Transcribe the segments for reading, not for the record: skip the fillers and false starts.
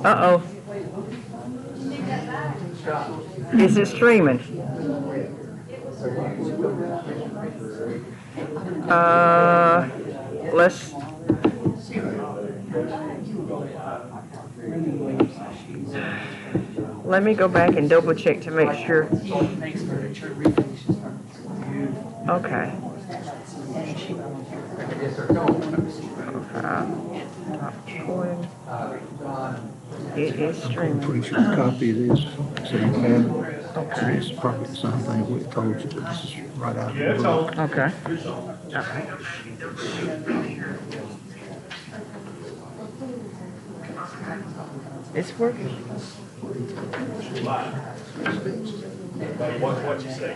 Uh-oh. Is it streaming? Let's... Let me go back and double check to make sure. Okay. It is streaming. Pretty sure a copy of this, so you can have it. Okay. It's probably the same thing we told you, but this is right out of the book. Okay. It's working. What you say?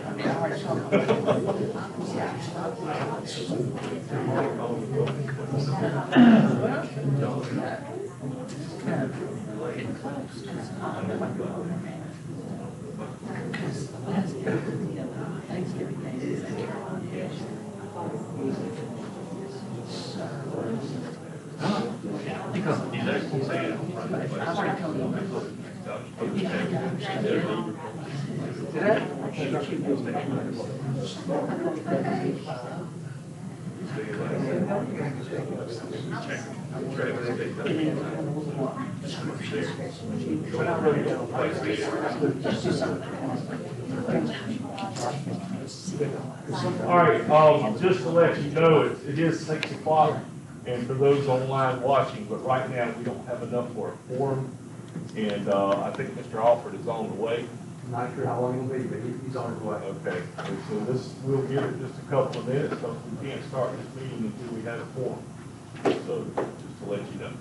All right, just to let you know, it is 6 o'clock, and for those online watching, but right now we don't have enough for a quorum, and I think Mr. Alford is on the way. I'm not sure how long he'll be, but he's on his way. Okay, and so this, we'll give it just a couple of minutes, because we can't start this meeting until we have a quorum. So, just to let you know.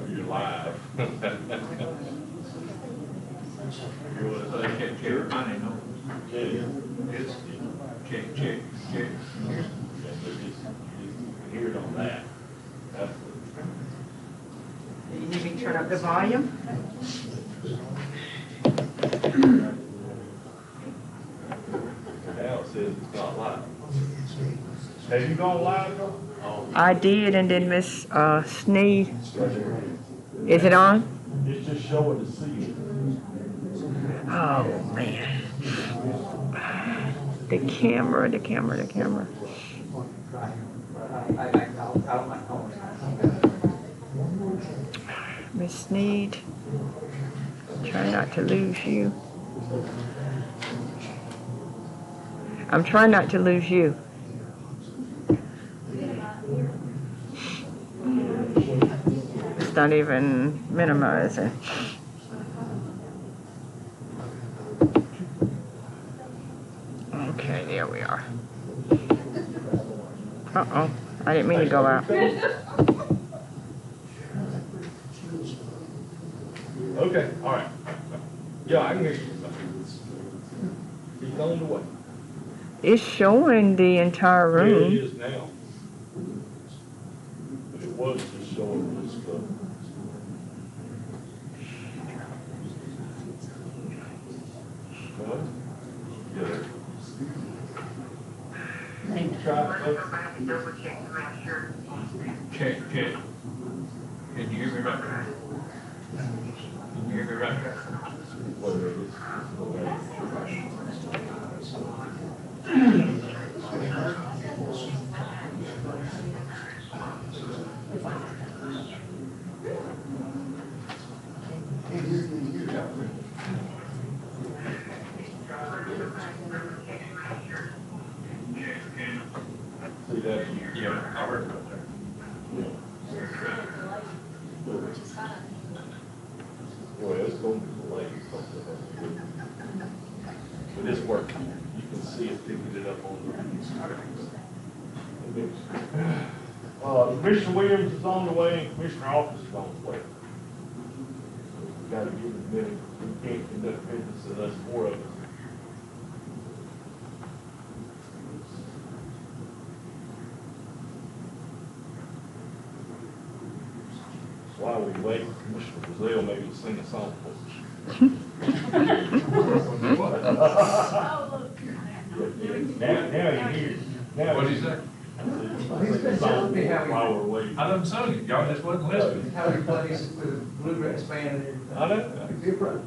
You're live. You want to say, check, I know. It's check, check, check. You can hear it on that. You need me to turn up the volume? Now it says it's not live. Have you gone live, though? I did, and then Miss Sneed. Is it on? It's just showing the seal. Oh, man. The camera. Miss Sneed. Try not to lose you. I'm trying not to lose you. It's not even minimizing. Okay, there we are. Uh-oh, I didn't mean to go out. Okay, all right. Yeah, I can hear you. He's on the way. It's showing the entire Yeah, room. it is now. But it was just showing this stuff. Check, check. Can you hear me right now? Can you hear me right now? See that? Yeah, I heard about that. Well, it's going to be delayed. But it's working. You can see it picking it up on the Commissioner Williams is on the way, and Commissioner Office is on the way. We gotta give them a minute. We can't conduct business unless four of us. While we wait, Commissioner Brazil maybe will sing a song for us. Now you're here. What'd you say? He's been telling me how While we're waiting. I done sung it, y'all just wasn't listening. how he plays with the bluegrass band and everything. I know. He's your brother.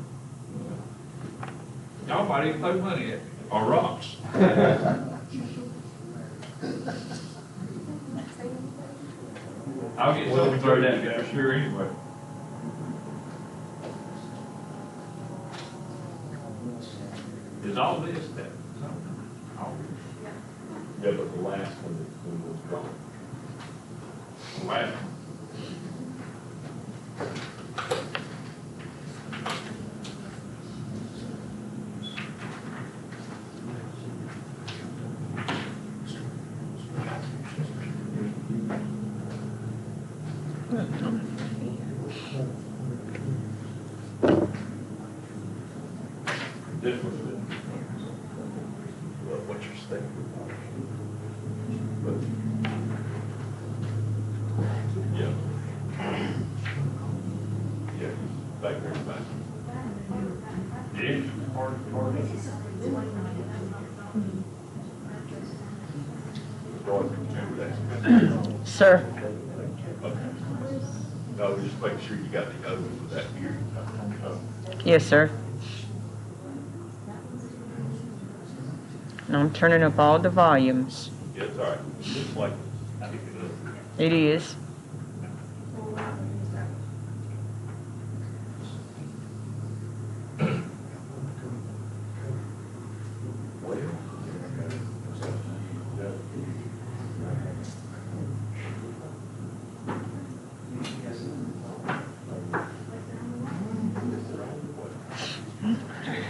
Y'all might even throw money at me, or rocks. I'll get something thrown at me for sure anyway. Is all this that? Yeah, but the last one was drawn. Wow. This was what you're saying. But, yeah. Yeah, he's back there, back. Yeah. Remember that. Sir, Okay. No, just make sure you got the oath for that hearing. yes, sir. And I'm turning up all the volumes. Yeah, it's all right. Just like, It is.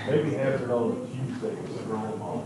maybe have it on a Tuesday, we'll roll them off.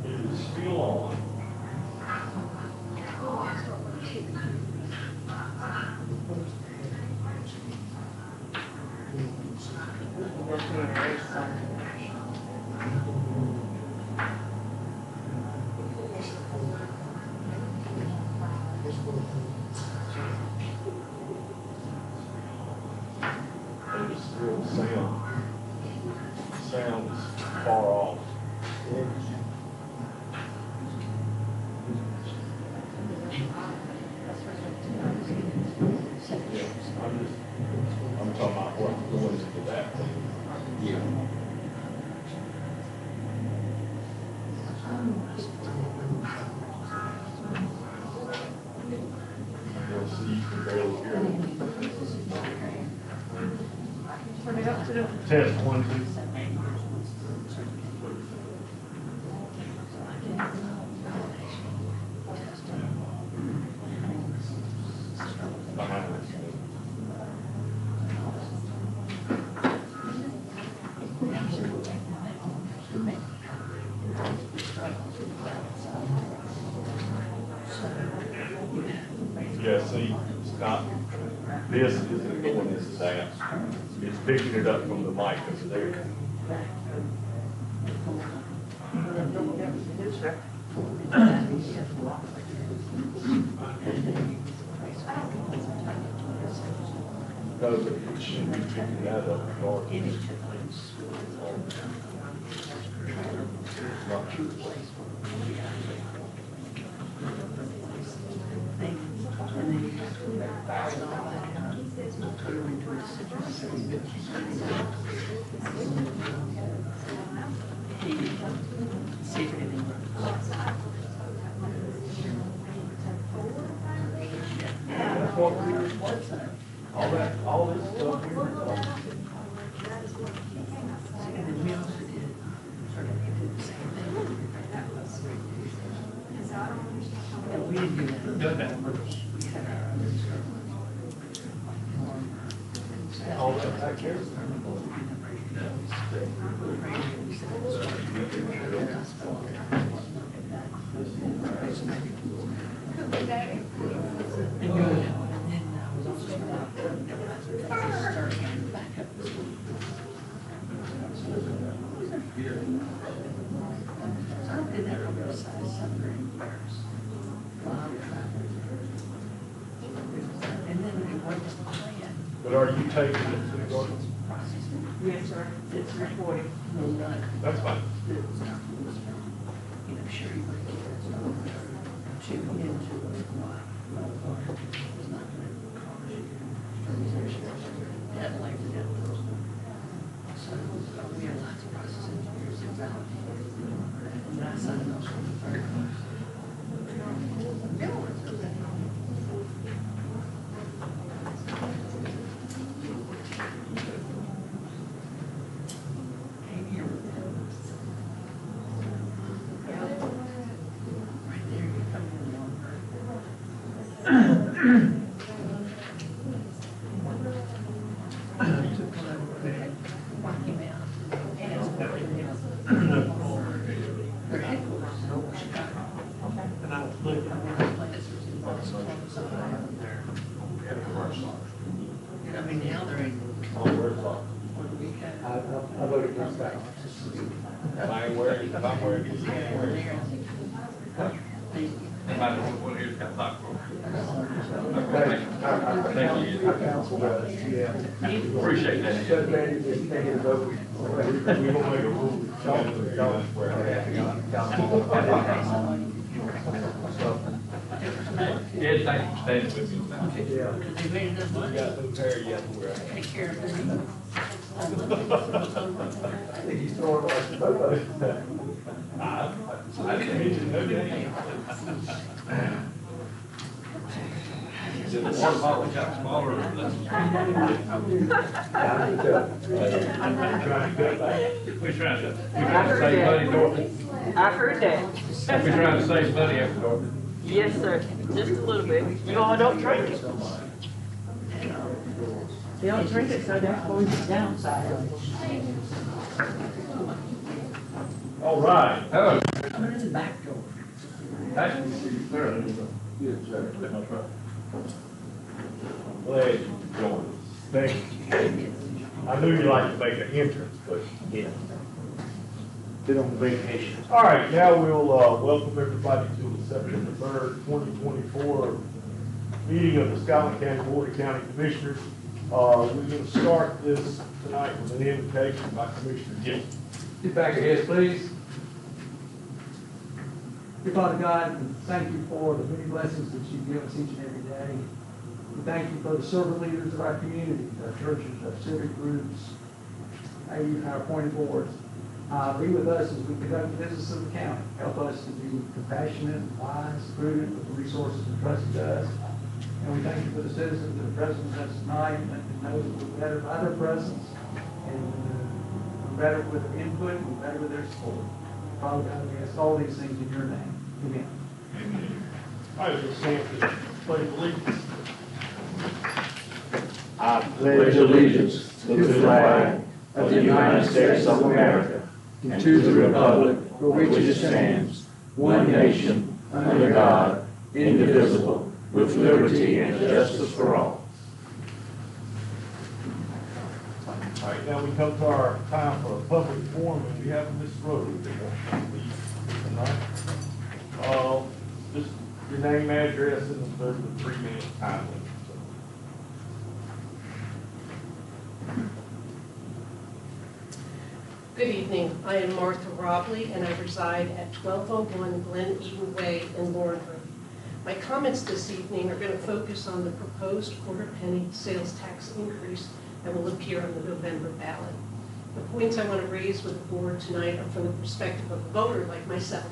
It is still on. And it's still sound is far off. I'm talking about what going into that. Yeah. You'll see, you can barely hear me. Test 1, 2. Behind us. Yeah, see, it's not, this isn't going into that. It's picking it up from the mic over there. Because it should be picking that up regardless. Not true. all this stuff here. Done that on purpose. All that back here. But are you taking it to the garden? Yes, sir. It's recording. That's fine. I voted against that. If I ain't wearing, if I'm wearing it, you can't wear it. Anybody want to hear the talk for? Thank you. Our council does, yeah. Appreciate that. So bad if they get a vote. We don't make a rule. Don't wear Ed, thank you for standing with me on that. Yeah. You got no hair, you have to wear it. Take care of it. I think he's throwing like the vote. I didn't mention no name. Is it the water bottle got smaller or less? Trying to cut back. We're trying to save money, Dorothy. I heard that. We're trying to save money after Dorothy. Yes, sir. Just a little bit. You all don't drink it. They don't drink it, so that's going to downside of it. All right. Hello. I'm in the back door. Hey. Good, sir. I'm glad you joined us. Thank you. I knew you'd like to make an entrance, but yeah. Been on vacation. All right, now we'll welcome everybody to the September 3rd, 2024 meeting of the Scotland County Board of County Commissioners. We're going to start this tonight with an invocation by Commissioner Gill. Get back your heads, please. Dear Father God, we thank you for the many blessings that you give us each and every day. We thank you for the servant leaders of our communities, our churches, our civic groups, our appointed boards. Be with us as we conduct the business of the county. Help us to be compassionate, wise, prudent with the resources entrusted to us. And we thank you for the citizens that are present with us tonight, and let them know that we're better by their presence, and we're better with their input, and we're better with their support. Father God, we ask all these things in your name. Amen. All right, we'll stand for the pledge of allegiance. I pledge allegiance to the flag of the United States of America and to the republic for which it stands, one nation, under God, indivisible, with liberty and justice for all. All right, now we come to our time for a public forum, and we have Ms. Rhodes. Just your name, address, and there's the 3-minute time limit. Good evening. I am Martha Robley, and I reside at 1201 Glen Eden Way in Laurinburg. My comments this evening are going to focus on the proposed quarter-penny sales tax increase that will appear on the November ballot. The points I want to raise with the board tonight are from the perspective of a voter like myself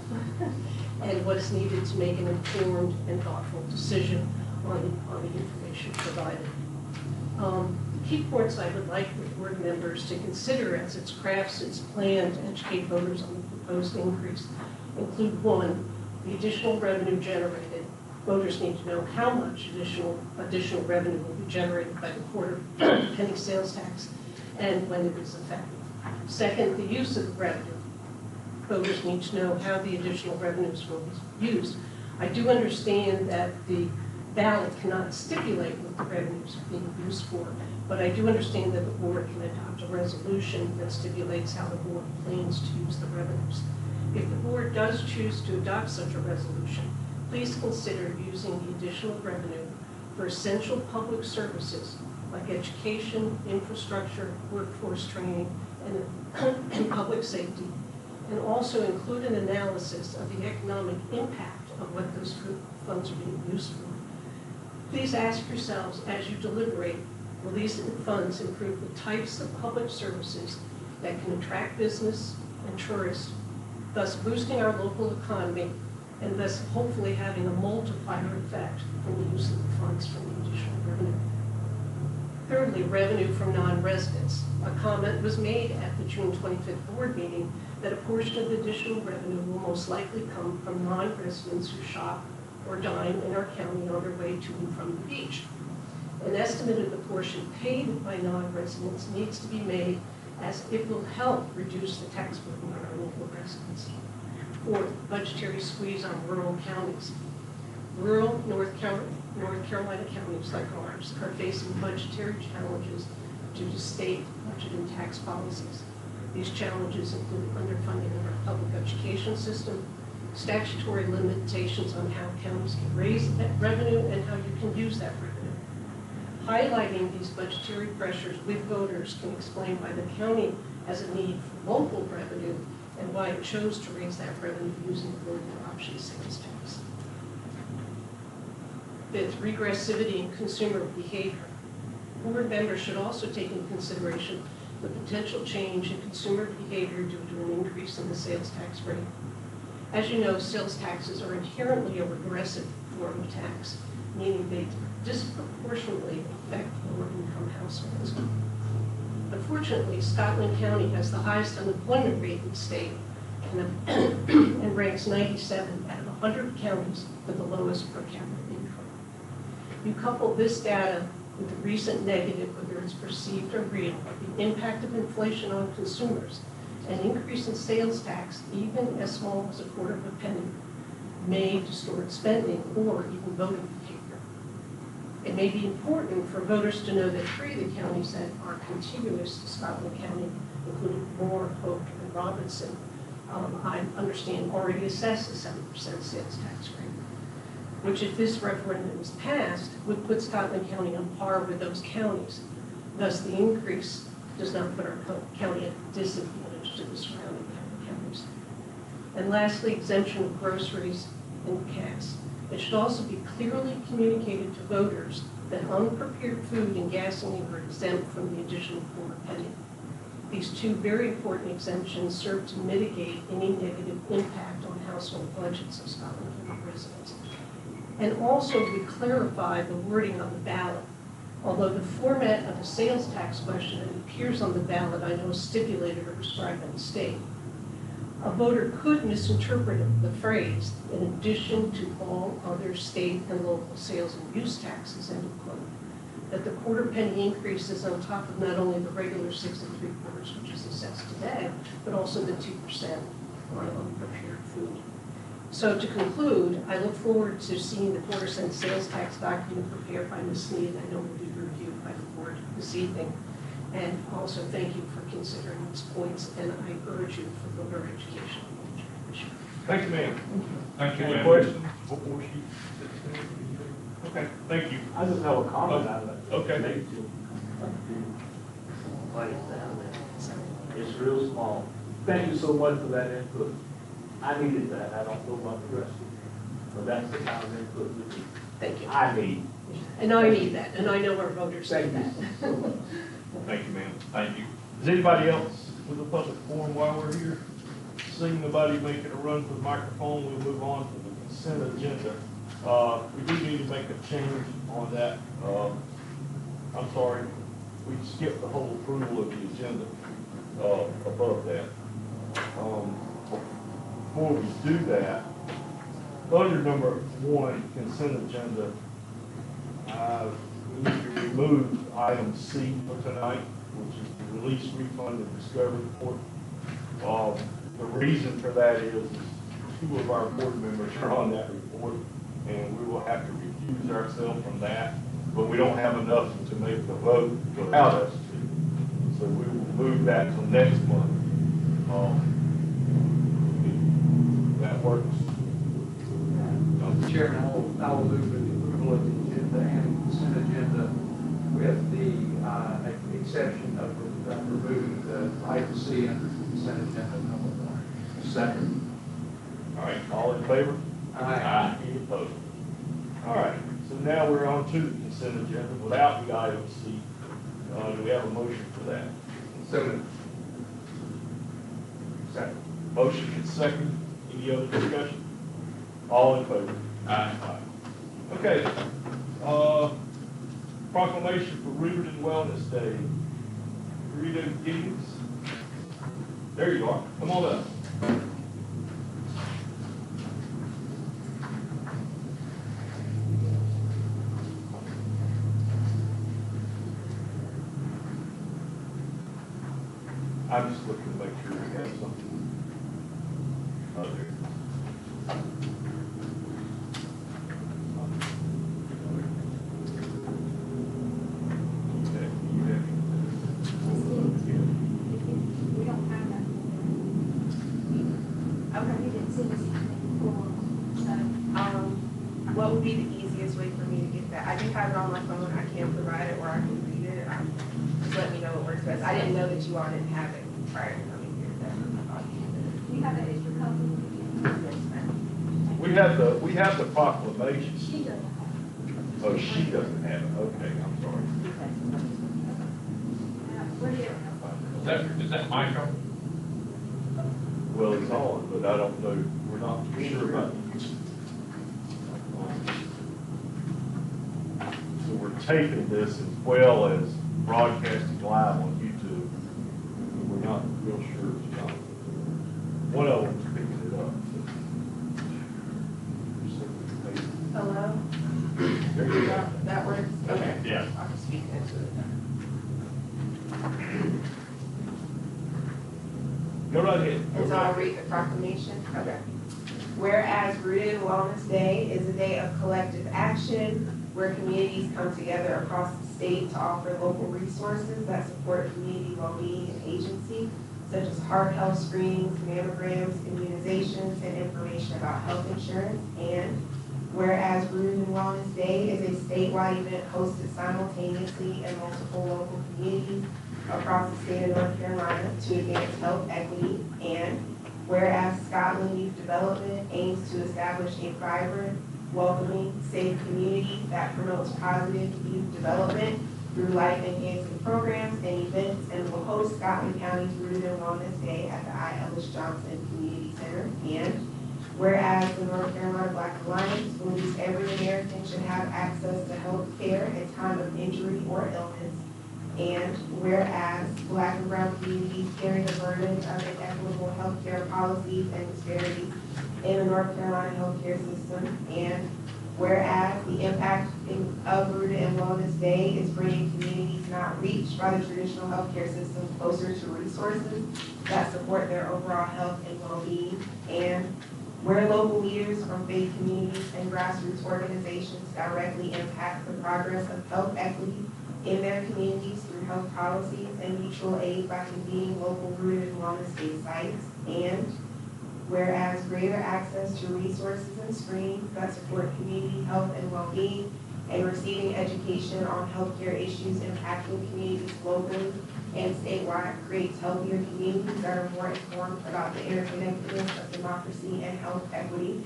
and what is needed to make an informed and thoughtful decision on the information provided. Key points I would like the board members to consider as it crafts its plan to educate voters on the proposed increase include: one, the additional revenue generated. Voters need to know how much additional revenue will be generated by the quarter penny sales tax and when it is effective. Second, the use of the revenue. Voters need to know how the additional revenues will be used. I do understand that the ballot cannot stipulate what the revenues are being used for, but I do understand that the board can adopt a resolution that stipulates how the board plans to use the revenues. If the board does choose to adopt such a resolution, please consider using the additional revenue for essential public services like education, infrastructure, workforce training, and public safety, and also include an analysis of the economic impact of what those funds are being used for. Please ask yourselves as you deliberate, will these funds improve the types of public services that can attract business and tourists, thus boosting our local economy and thus hopefully having a multiplier effect from the use of the funds from the additional revenue. Thirdly, revenue from non-residents. A comment was made at the June 25th board meeting that a portion of the additional revenue will most likely come from non-residents who shop or dine in our county on their way to and from the beach. An estimate of the portion paid by non-residents needs to be made, as it will help reduce the tax burden on our local residents. Fourth, budgetary squeeze on rural counties. Rural North Carolina counties like ours are facing budgetary challenges due to state budget and tax policies. These challenges include underfunding of our public education system, statutory limitations on how counties can raise that revenue and how you can use that revenue. Highlighting these budgetary pressures with voters can explain why the county has a need for local revenue and why it chose to raise that revenue using the local option sales tax. Fifth, regressivity in consumer behavior. Board members should also take into consideration the potential change in consumer behavior due to an increase in the sales tax rate. As you know, sales taxes are inherently a regressive form of tax, meaning they disproportionately affect lower-income households. Unfortunately, Scotland County has the highest unemployment rate in the state and ranks 97 out of 100 counties with the lowest per capita income. You couple this data with the recent negative, whether it's perceived or real, of the impact of inflation on consumers, an increase in sales tax, even as small as a quarter of a penny, may distort spending or even voting behavior. It may be important for voters to know that 3 of the counties that are contiguous to Scotland County, including Moore, Hope, and Robinson, I understand already assess a 7% sales tax rate, which, if this referendum is passed, would put Scotland County on par with those counties. Thus, the increase does not put our county at a disadvantage to the surrounding counties. And lastly, exemption of groceries and gas. It should also be clearly communicated to voters that unprepared food and gasoline are exempt from the additional quarter penny. These 2 very important exemptions serve to mitigate any negative impact on household budgets of Scotland County residents. And also, we clarify the wording on the ballot. Although the format of a sales tax question that appears on the ballot, I know, is stipulated or prescribed by the state. A voter could misinterpret the phrase, in addition to all other state and local sales and use taxes, end of quote, that the quarter penny increase is on top of not only the regular 6 3/4, which is assessed today, but also the 2% on unprepared food. So to conclude, I look forward to seeing the quarter-cent sales tax document prepared by Ms. Sneed. I know will be reviewed by the board this evening. And also thank you for considering these points, and I urge you for voter education. Thank you, ma'am. Thank you, Any ma'am. questions before she? Okay, thank you. I just have a comment out of that. Okay. It's real small. Thank you so much for that input. I needed that. I don't know about the rest of you, but that's the kind of input we need. Thank you. I need. And I need that, and I know our voters need that. Thank you, ma'am. Thank you. Is anybody else with the public forum while we're here? Seeing nobody making a run for the microphone, we'll move on to the consent agenda. We do need to make a change on that. I'm sorry, we skipped the whole approval of the agenda, above that. Before we do that, under number 1, consent agenda, we need to remove item C for tonight, which is the release, refund, and discovery report. The reason for that is 2 of our board members are on that report, and we will have to recuse ourselves from that, but we don't have enough to make the vote without us to. So we will move that till next month. That works. Chairman, I will move the approval of the agenda and consent agenda with the exception of removing the item C under consent agenda number 1. Second. All right, all in favor? Aye. Any opposed? All right, so now we're on to the consent agenda without the item C. Do we have a motion for that? So moved. Second. Motion and second. Any other discussion? All in favor? Aye. Okay. Proclamation for Riverton Wellness Day. Rita Giddings. There you are. Come on up. I'm just looking to make sure we have something other. We don't have that. Okay, you didn't send us anything for, so. What would be the easiest way for me to get that? I do have it on my phone, I can provide it, or I can read it. Just let me know what works best. I didn't know that you all didn't have it prior to coming here. You have that extra copy? Yes, ma'am. We have the proclamation. She doesn't have Oh, she doesn't have it. Okay, I'm sorry. it. Is that micro? Well, it's on, but I don't know, we're not sure about. So we're taping this as well as broadcasting live on YouTube. We're not real sure it's not. One of them's picking it up. Hello? There you go. That works? Okay. Yeah. I'll just speak into it. Go right ahead. And so I'll read the proclamation? Okay. Whereas Rooted in Wellness Day is a day of collective action where communities come together across the state to offer local resources that support community well-being and agency, such as heart health screenings, mammograms, immunizations, and information about health insurance. And whereas Rooted in Wellness Day is a statewide event hosted simultaneously in multiple local communities across the state of North Carolina to advance health equity. And whereas Scotland Youth Development aims to establish a vibrant, welcoming, safe community that promotes positive youth development through life-enhancing programs and events, and will host Scotland County's Rooted in Wellness Day at the I. Ellis Johnson Community Center. And whereas the North Carolina Black Alliance believes every American should have access to health care at time of injury or illness. And whereas Black and brown communities carry the burden of inequitable healthcare policies and disparities in the North Carolina healthcare system. And whereas the impact of Rooted in Wellness Day is bringing communities not reached by the traditional healthcare system closer to resources that support their overall health and well-being. And where local leaders from faith communities and grassroots organizations directly impact the progress of health equity in their communities through health policies and mutual aid by convening local Rooted in Wellness Day sites. And whereas greater access to resources and screenings that support community health and well-being and receiving education on healthcare issues impacting communities locally and statewide creates healthier communities that are more informed about the interconnectedness of democracy and health equity.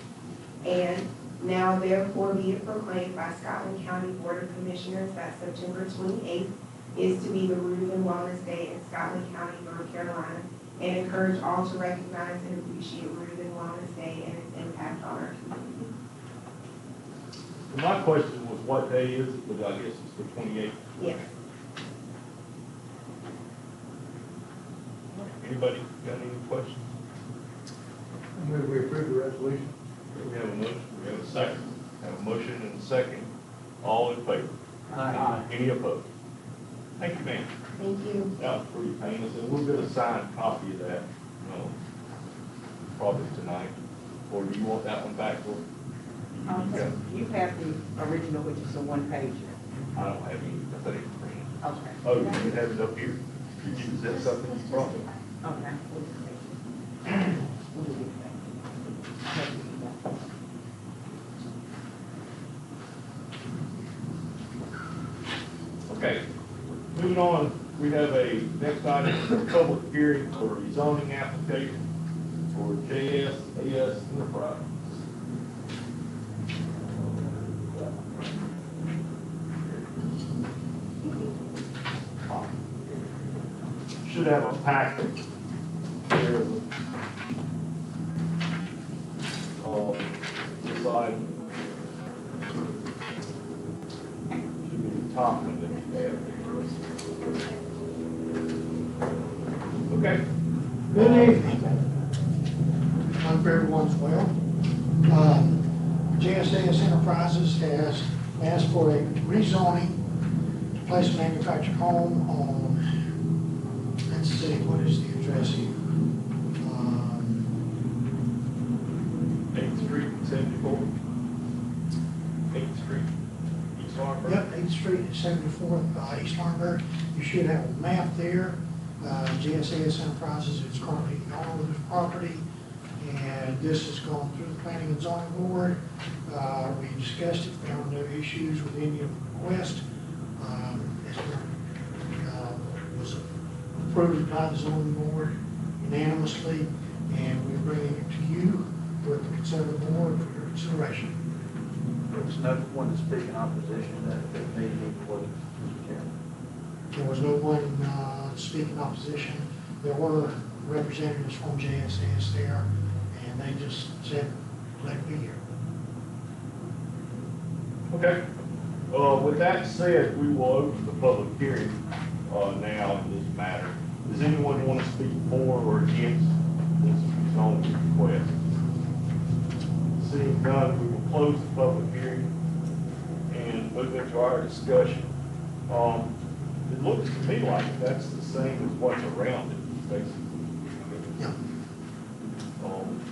And now therefore be it proclaimed by Scotland County Board of Commissioners that September 28th is to be the Rooted in Wellness Day in Scotland County, North Carolina, and encourage all to recognize and appreciate Rooted in Wellness Day and its impact on our community. So my question was, what day is it? But I guess it's the 28th. Yes. Anybody got any questions? I move we approve the resolution. We have a motion, we have a second. Have a motion and a second. All in favor? Aye. Any opposed? Thank you, ma'am. Thank you. That was pretty painless, and we'll get a signed copy of that, probably tonight. Or do you want that one back? Or You have the original, which is a one page. I don't have any, I thought it was printed. Okay. Oh, you have it up here? Is that something you brought? Okay. Okay, moving on, we have a next item, public hearing for rezoning application for JSAS Enterprise. Should have a packet here. This item. Should be the top one that you have. Okay. Good evening. I hope everyone's well. JSAS Enterprises has asked for a rezoning to place a manufactured home on, let's see, what is the address here? 8th Street, 74. 8th Street, East Hartford. Yep, 8th Street, 74th, East Hartford. You should have a map there. JSAS Enterprises is currently the owner of this property, and this has gone through the Planning and Zoning Board. We discussed it, found no issues with any of the requests. This was approved by the zoning board unanimously, and we're bringing it to you with the consent of the board for your consideration. There was no one to speak in opposition that meeting, was it, Mr. Chairman? There was no one to speak in opposition. There were representatives from JSAS there, and they just said, let me hear. Okay. With that said, we will open the public hearing now in this matter. Does anyone want to speak for or against this zoning request? Seeing none, we will close the public hearing and move into our discussion. It looks to me like that's the same as what's around it, basically. Yeah.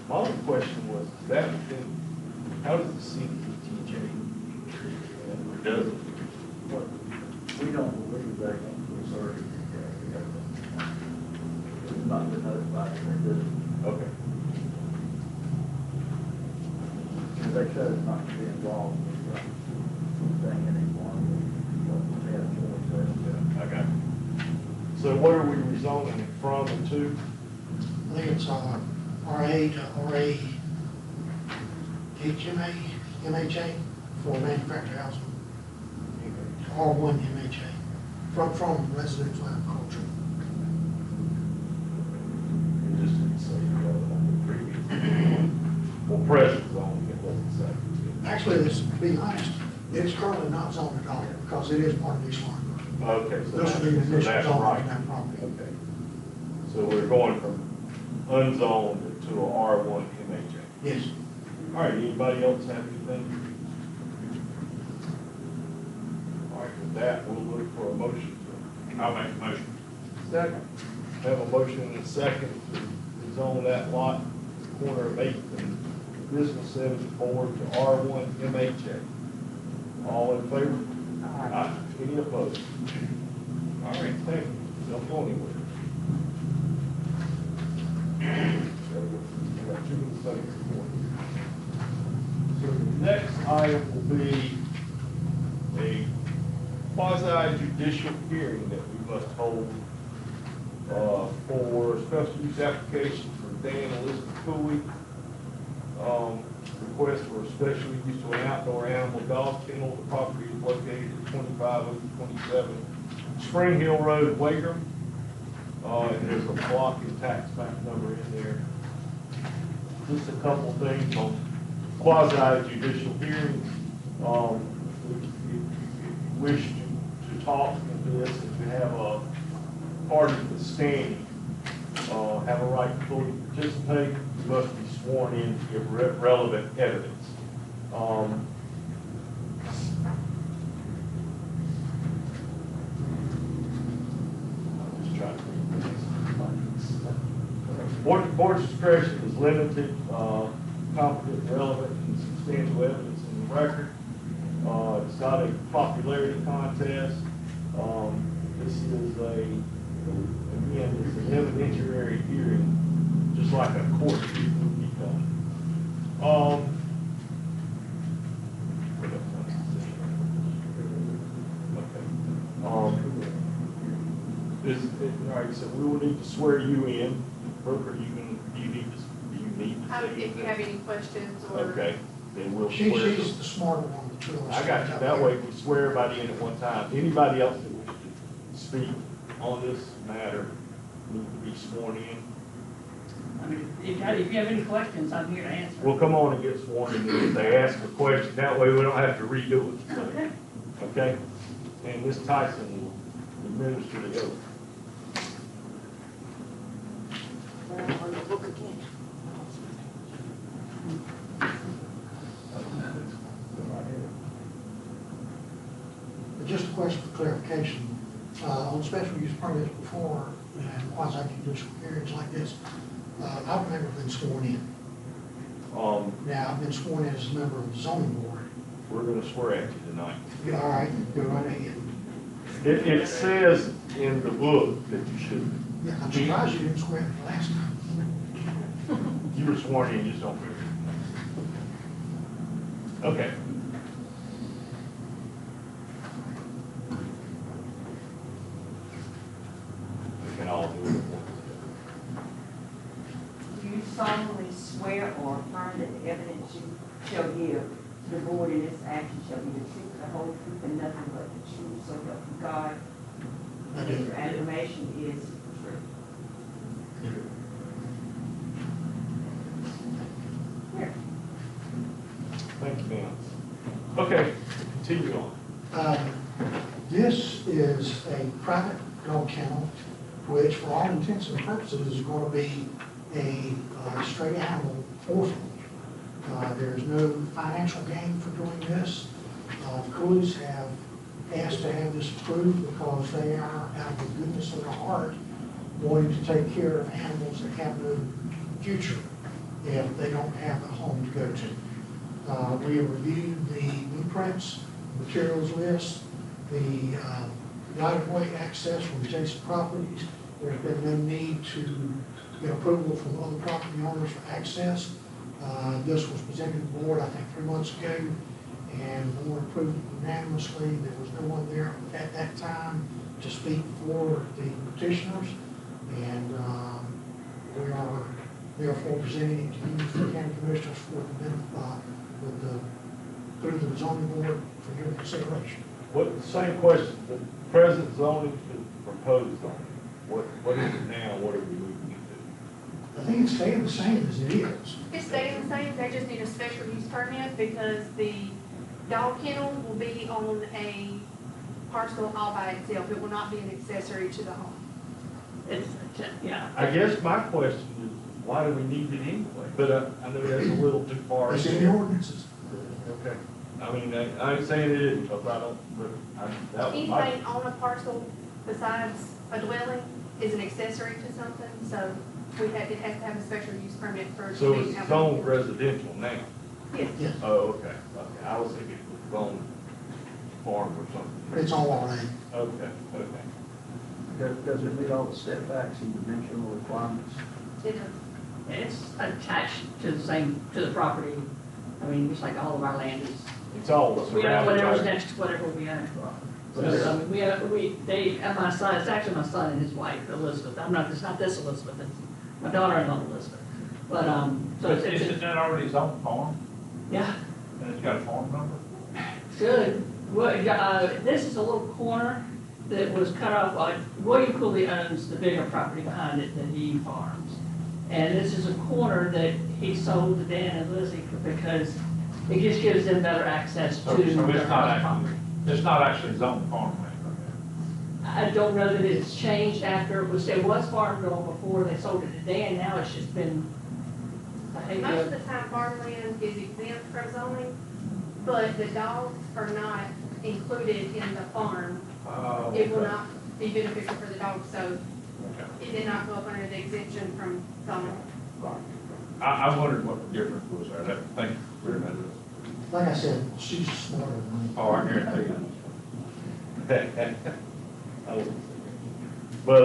My only question was, is that within, how does the CDTJ does it? We don't believe they're going to reserve it. It's not been notified that they did it. Okay. And they said it's not to be involved with the thing anymore. But they have a choice there. I got it. So what are we rezoning it from and to? I think it's RA to RA HMA, MHA for manufactured housing. R1 MHA from residential agriculture. It just didn't say on the previous. Well, present zone, it doesn't say. Actually, this, to be honest, it's currently not zoned at all because it is part of East Hartford. Okay, so This will be the so initial that's zone right. on that property. Okay. So we're going from unzoned to a R1 MHA. Yes. All right, anybody else have anything? All right, with that, we'll look for a motion. I'll make a motion. Second. Have a motion and a second to zone that lot, corner of 8th and Business 74 to R1 MHA. All in favor? Aye. Any opposed? All right, thank you. Don't go anywhere. I got 2 minutes left before. So the next item will be a quasi-judicial hearing that we must hold for special use application for Dan and Elizabeth Cooley. Request for a special use to an outdoor animal dog kennel. The property is located at 2527 Spring Hill Road, Wagram. And there's a block and tax map number in there. Just a couple things on quasi-judicial hearings. If you wish to talk to this, if you have a party that's standing, have a right to fully participate, you must be sworn in to give relevant evidence. Board's discretion is limited, competent, relevant, and substantial evidence in the record. It's not a popularity contest. This is again, it's an evidentiary hearing, just like a court would be done. All right, so we will need to swear you in. Brooke, do you need to say If you have any questions or. Okay, then we'll swear. She's the smarter one of the two of us. I got you. That way we swear everybody in at one time. Anybody else that wishes to speak on this matter need to be sworn in. I mean, if you have any questions, I'm here to answer. We'll come on and get sworn in if they ask a question. That way we don't have to redo it. Okay. Okay? And Ms. Tyson will administer the oath. On the book again. Just a question for clarification, on special use permits before, and quasi-judicial hearings like this, I've never been sworn in. Now, I've been sworn in as a member of the zoning board. We're going to swear at you tonight. Yeah, all right, go right ahead. It says in the book that you should. Yeah, I'm surprised you didn't swear me last time. You were sworn in, you just don't feel it. Okay. We can all do it. Do you solemnly swear or affirm that the evidence you shall give to the board in this action shall be the truth, the whole truth, and nothing but the truth, so help you God? I do. Your affirmation is true. Here. Thank you, ma'am. Okay, continue on. This is a private dog kennel, which for all intents and purposes is going to be a stray animal orphanage. There's no financial gain for doing this. Coolies have asked to have this approved because they are, out of the goodness of their heart, wanting to take care of animals that have no future if they don't have a home to go to. We have reviewed the blueprints, materials list, the right-of-way access from adjacent properties. There's been no need to get approval from other property owners for access. This was presented to the board, I think, 3 months ago, and the board approved it unanimously. There was no one there at that time to speak for the petitioners, and we are therefore presenting it to you, for the county commissioners, for the through the zoning board for your consideration. Same question, the present zoning to proposed zoning. What is it now, what are we moving it to? I think it's staying the same as it is. It's staying the same, they just need a special use permit because the dog kennel will be on a parcel all by itself. It will not be an accessory to the home. Yeah. I guess my question is, why do we need it anyway? But I know that's a little too far. It's in the ordinances. Okay. I mean, I ain't saying it isn't, because I don't, but that was my. Anything on a parcel besides a dwelling is an accessory to something, so it has to have a special use permit for it So to be. it's zoned residential now? Yes. Yes, Oh, okay, okay, I was thinking it was zoned farm or something. it's all our name. Okay, okay. Does it meet all the setbacks and dimensional requirements? It is. It's attached to the property. I mean, just like all of our land is. It's all We own surrounded whatever's by. next to whatever we own. Yes. So, I mean, they, and my son, it's actually my son and his wife, Elizabeth. It's not this Elizabeth, it's my daughter-in-law Elizabeth. But, so Isn't that already its own farm? yeah, And it's got a farm number? good. Well, this is a little corner that was cut off, William Cooley owns the bigger property behind it that he farms. And this is a corner that he sold to Dan and Lizzie because It just gives them better access to So their it's not property. actually, it's not actually zoned farmland. I don't know that it's changed after it was farm bill before they sold it to Dan, now it's just been, I think, Most of the time farmland is exempt from zoning, but the dogs are not included in the farm. It will not be beneficial for the dogs, so it did not go up under the exemption from zoning. I wondered what the difference was there. Thank you for clearing that up. Like I said, she's smarter than me. Oh, I guarantee you. But,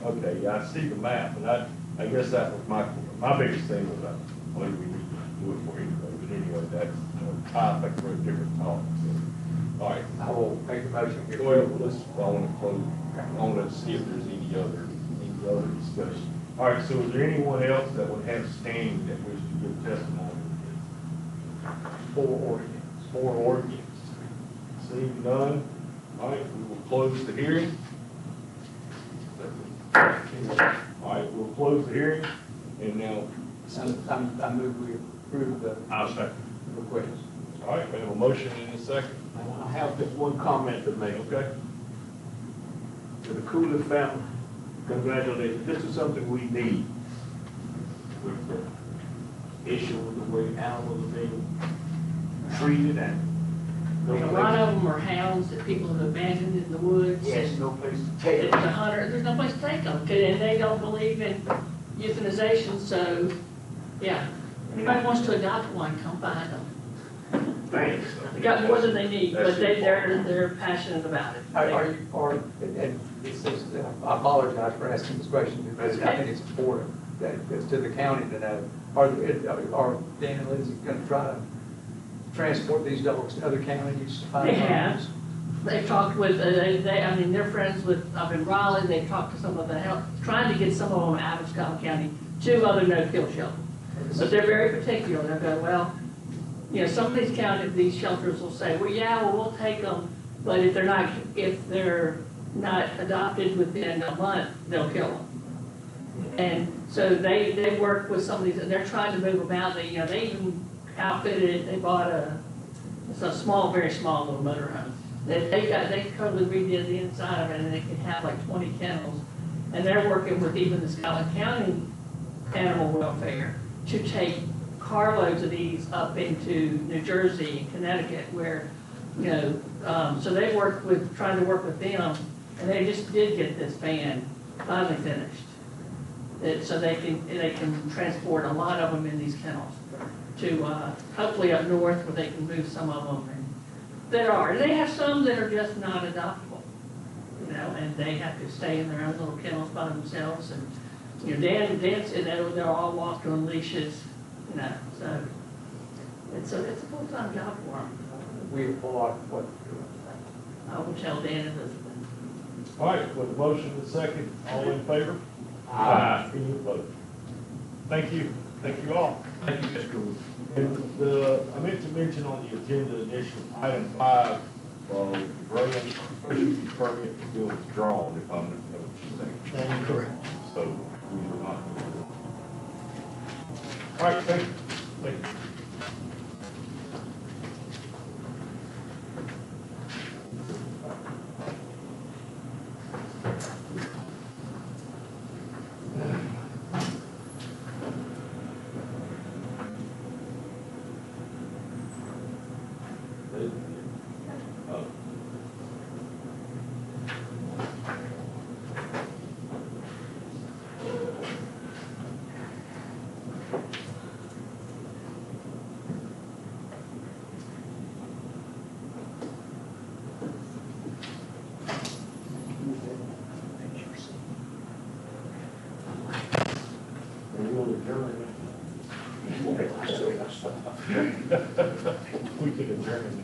okay, yeah, I see the map, and I guess that was my biggest thing was I believe we need to do it for anybody, but anyway, that's, I think we're a different talk. So, all right. I will make a motion. Go ahead, let's, I want to close, I want to see if there's any other discussion. All right, so is there anyone else that would have standing that wishes to give testimony? For ordinance. Seeing none, all right, we will close the hearing. All right, we'll close the hearing, and now, I move we approve the I'll second. request. All right, we have a motion in a second. I have just one comment to make. Okay. To the Cooley family, congratulations. This is something we need with the issue of the way animals are being treated and. a lot of them are hounds that people have abandoned in the woods. Yes, no place to take It's them. a hunter, there's no place to take them, and they don't believe in euthanization, so, yeah. Anybody wants to adopt one, come find them. Thanks. They got more than they need, but they're passionate about it. And this is, I apologize for asking this question, because I think it's important that it's to the county to know. Are Dan and Lindsay going to try to transport these dogs to other counties to find They have. homes? They've talked with, I mean, they're friends with, up in Raleigh, they've talked to some of the, trying to get some of them out of Scott County to other no-kill shelters. But they're very particular, they'll go, well, you know, some of these counties, these shelters will say, well, yeah, well, we'll take them, but if they're not adopted within a month, they'll kill them. And so they work with some of these, and they're trying to move them out, they even outfitted, they bought it's a small, very small little motorhome. They totally redid the inside of it, and they can have like 20 kennels. And they're working with even the Scotland County Animal Welfare to take carloads of these up into New Jersey and Connecticut where, so they trying to work with them, and they just did get this van finally finished. So they can transport a lot of them in these kennels to hopefully up north where they can move some of them. And they have some that are just not adoptable, and they have to stay in their own little kennels by themselves. And Dan's in there, they're all walked on leashes, so it's a full-time job for them. We applaud what I will tell Dan and Elizabeth. All right, with the motion and second, all in favor? Aye. Any opposed? Thank you all. Thank you, Mr. Wood. And I meant to mention on the agenda initially, item 5, grant specialty permit to be withdrawn, if I'm not mistaken. That is correct. So we will not. All right, thank you. Thank you. We could adjourn.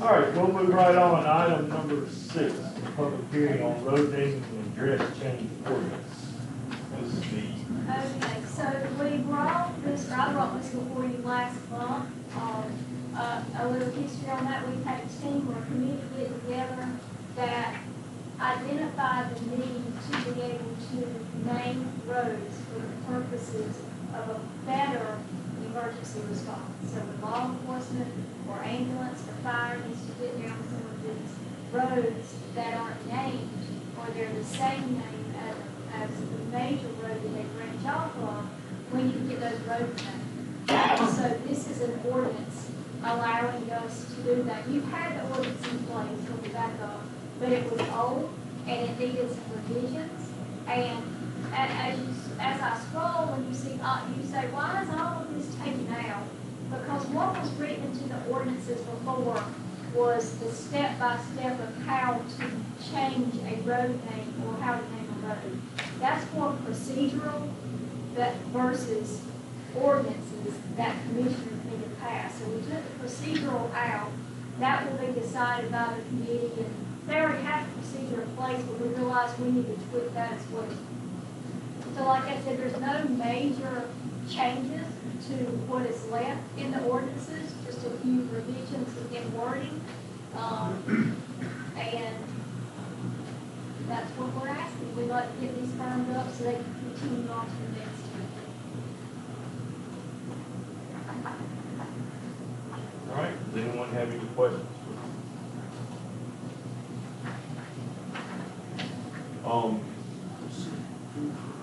All right, we'll move right on. Item number 6, public hearing on road naming and address change ordinance. This is the Okay, so I brought this before you last month. A little history on that. We had a team or a committee get together that identified the need to be able to name roads for the purposes of a better emergency response. So the law enforcement or ambulance or fire needs to get down some of these roads that aren't named, or they're the same name as the major road that they branch off of, we need to get those roads named. So this is an ordinance allowing us to do that. You've had the ordinance in place, let me back up, but it was old and it needed some revisions. And as I scroll and you see, you say, why is all of this taken out? Because what was written into the ordinances before was the step-by-step of how to change a road name or how to name a road. That's more procedural versus ordinances that commissioners need to pass. So we took the procedural out. That will be decided by the committee, and they already have a procedure in place, but we realized we need to tweak that as well. So like I said, there's no major changes to what is left in the ordinances, just a few revisions in wording. And that's what we're asking. We'd like to get these firmed up so they can continue on to the next year. All right, does anyone have any questions?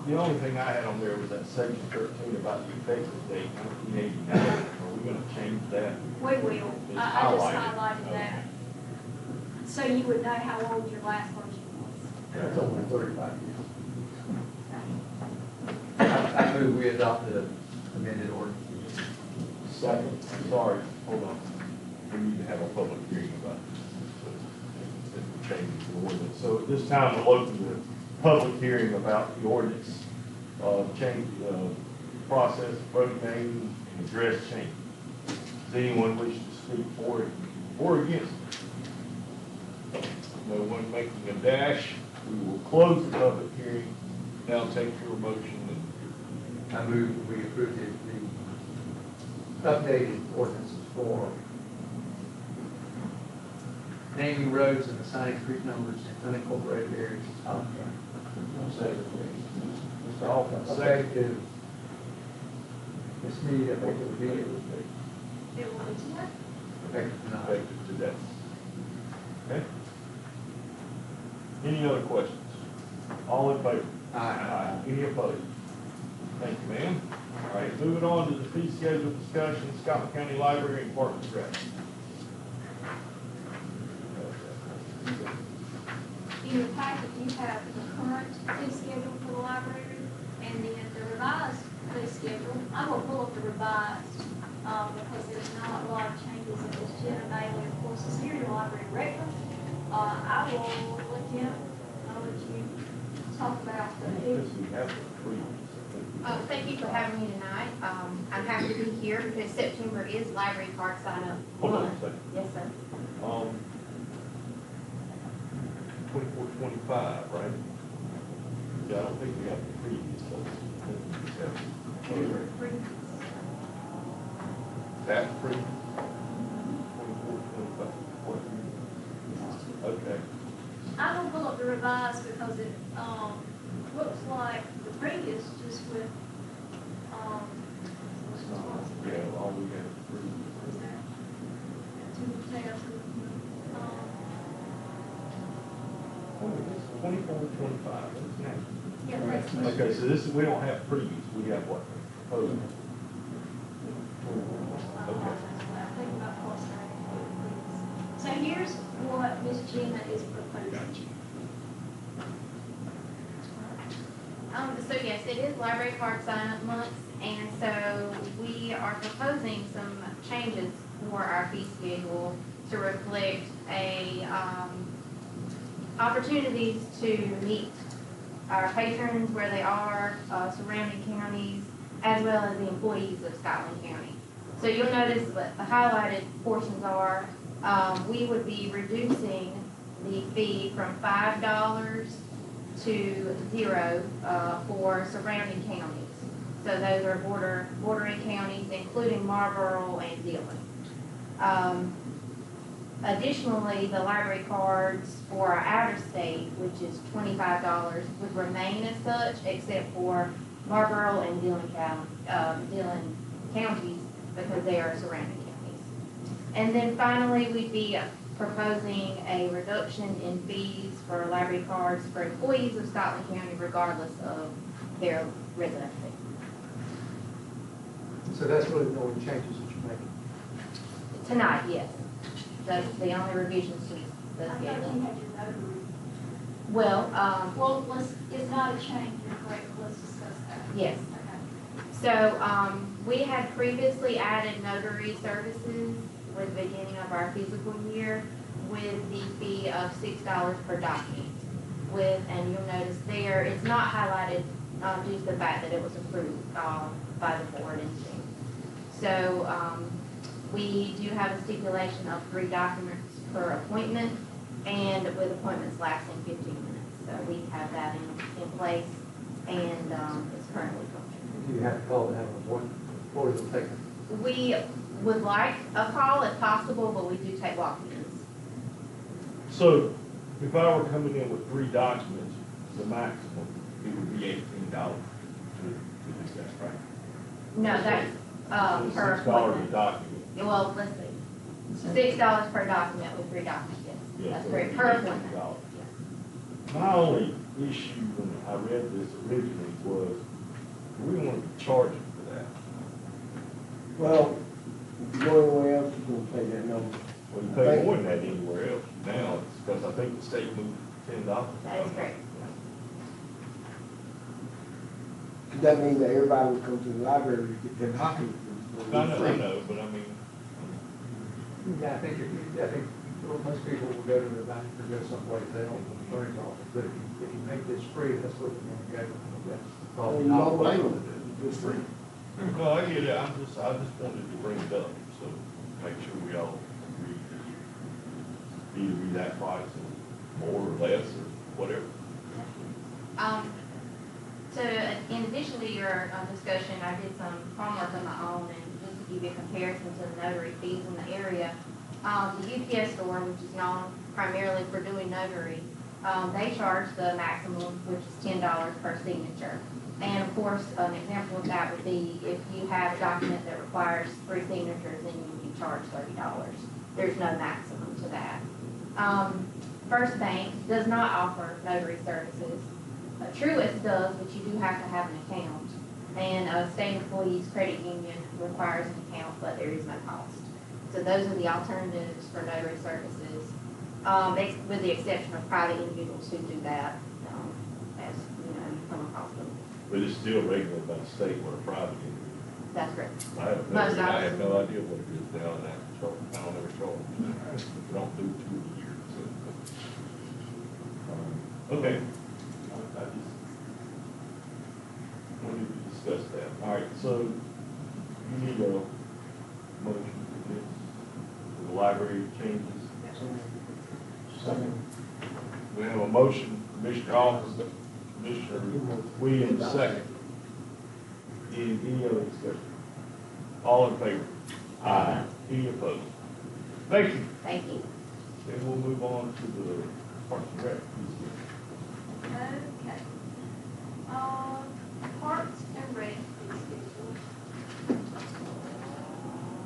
The only thing I had on there was that section 13 about the effective date, 1989. Are we going to change that? We will. It's I just highlighted. highlighted that. So you would know how old your last version was. That's over 35 years. I move we adopted an amended ordinance. Second, sorry, hold on. We need to have a public hearing about this. Change the ordinance. So at this time, we're looking at a public hearing about the ordinance, change, process, road name, and address change. Does anyone wish to speak for it or against it? No one making a dash. We will close the public hearing. Now take your motion. I move we approve the updated ordinances for naming roads and assigning street numbers in unincorporated areas. Mr. Alton, effective this meeting, I think it would be It will be tonight. effective tonight. Effective today. Okay? Any other questions? All in favor? Aye. Any opposed? Thank you, ma'am. All right, moving on to the fee schedule discussion, Scotland County Library and Parks and Rec. In your packet, you have the current fee schedule for the library, and then the revised fee schedule. I'm gonna pull up the revised, because there's not a lot of changes in this Jenna Bailey, of course, is here, your library record. I will let you, I'll let you talk about the. Yes, we have three. Thank you for having me tonight. I'm happy to be here because September is library card sign up. Hold on a second. Yes, sir. 24, 25, right? Yeah, I don't think we have the previous. That's free. 24, 25. Okay. I'm gonna pull up the revised because it, looks like the previous just with, Yeah, all we have free. 24, 25, that's next. Yeah, that's next. Okay, so this is, we don't have previous, we have what? Proposed. So here's what Ms. Gina is proposing. So yes, it is library card sign up month, and so we are proposing some changes for our fee schedule to reflect opportunities to meet our patrons where they are, surrounding counties, as well as the employees of Scotland County. So you'll notice what the highlighted portions are. We would be reducing the fee from $5 to $0 for surrounding counties. So those are bordering counties, including Marlboro and Dillon. Additionally, the library cards for our outer state, which is $25, would remain as such, except for Marlboro and Dillon counties, because they are surrounding counties. And then finally, we'd be proposing a reduction in fees for library cards for employees of Scotland County regardless of their residency. So that's really the only changes that you're making. Tonight, yes. That's the only revisions to the I thought you schedule. had your notary. Well, Well, it's not a change, you're correct, let's discuss that. yes. Okay. So, we had previously added notary services with the beginning of our fiscal year with the fee of $6 per document. And you'll notice there, it's not highlighted, due to the fact that it was approved, by the board in June. So, we do have a stipulation of 3 documents per appointment, and with appointments lasting 15 minutes. So we have that in place, and, it's currently functioning. Do you have to call to have an appointment, or is it taken? We would like a call if possible, but we do take walk-ins. So if I were coming in with 3 documents, the maximum, it would be $18 to do that, right? No, that's, So per $6 a appointment. document. Well, let's see, $6 per document with 3 documents, yes. Yeah, That's so correct, it's per $18. appointment. Yes. My only issue when I read this originally was, we want to charge you for that. Well, if you go anywhere else, you're gonna pay that number. Well, you pay more than that anywhere else now, it's because I think the state moved $10. That is correct. Does that mean that everybody would come to the library to get their documents? I know, but I mean, Yeah, I think most people will go to the bank or go someplace else, in the attorney's office, but if you make this free, that's what you're going to go. That's Well, probably you not don't what blame you them. want to do. It's free. no, I get it, I just wanted to bring it up, so make sure we all agree. Either be that price or more or less or whatever. So in addition to your discussion, I did some homework on my own, and just to give you a comparison to the notary fees in the area, the UPS store, which is known primarily for doing notary, they charge the maximum, which is $10 per signature. And of course, an example of that would be if you have a document that requires 3 signatures, then you charge $30. There's no maximum to that. First Bank does not offer notary services. Truist does, but you do have to have an account. And a state employees credit union requires an account, but there is no cost. So those are the alternatives for notary services, with the exception of private individuals who do that, as you know, you come across them. But it's still regulated by the state or a private entity. That's correct. I have no idea what it is down there. I don't ever charge. We don't do 2 a year, so. Okay. I just wanted to discuss that. All right, so you need a motion for this, for the library changes. We have a motion, Commissioner Officer, Commissioner Williams, second. Any other discussion? All in favor? Aye. Any opposed? Thank you. Thank you. Then we'll move on to the Parks and Rec. Okay. Parks and Rec is scheduled.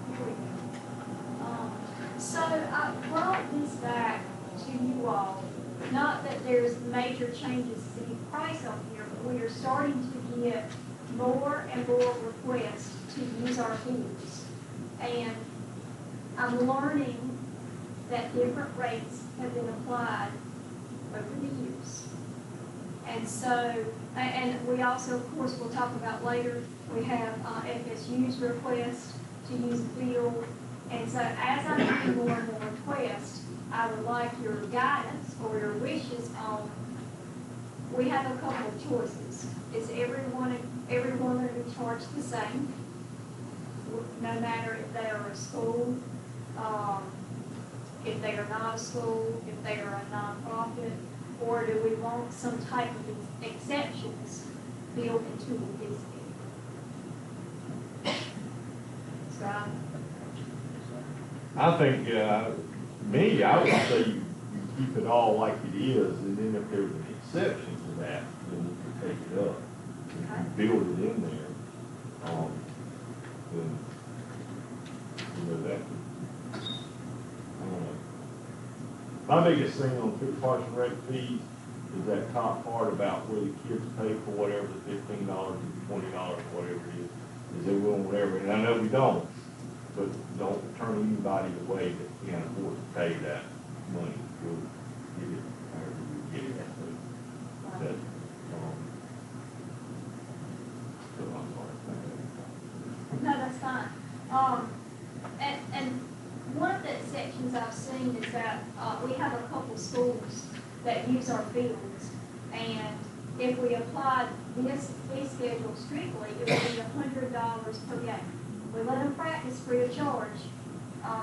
Here we go. So I brought this back to you all, not that there's major changes to the price on here, but we are starting to get more and more requests to use our tools. And I'm learning that different rates have been applied over the years. And so, and we also, of course, we'll talk about later, we have FSU's request to use the field. And so as I'm getting more and more requests, I would like your guidance or your wishes on, we have a couple of choices. Is everyone going to be charged the same? No matter if they are a school, if they are not a school, if they are a nonprofit, or do we want some type of exceptions built into this fee? Scott? I think, me, I would say you keep it all like it is, and then if there's an exception to that, then you can take it up. If you build it in there, then, you know, that My biggest thing on Parks and Rec fees is that top part about where the kids pay for whatever, the $15 or $20, whatever it is that we want whatever, and I know we don't, but don't turn anybody away that can't afford to pay that money. You'll get it, however you get it. That, so I'm sorry. No, that's fine. And one of the exceptions I've seen is that, we have a couple schools that use our fields. And if we applied this fee schedule strictly, it would be $100 per game. We let them practice free of charge.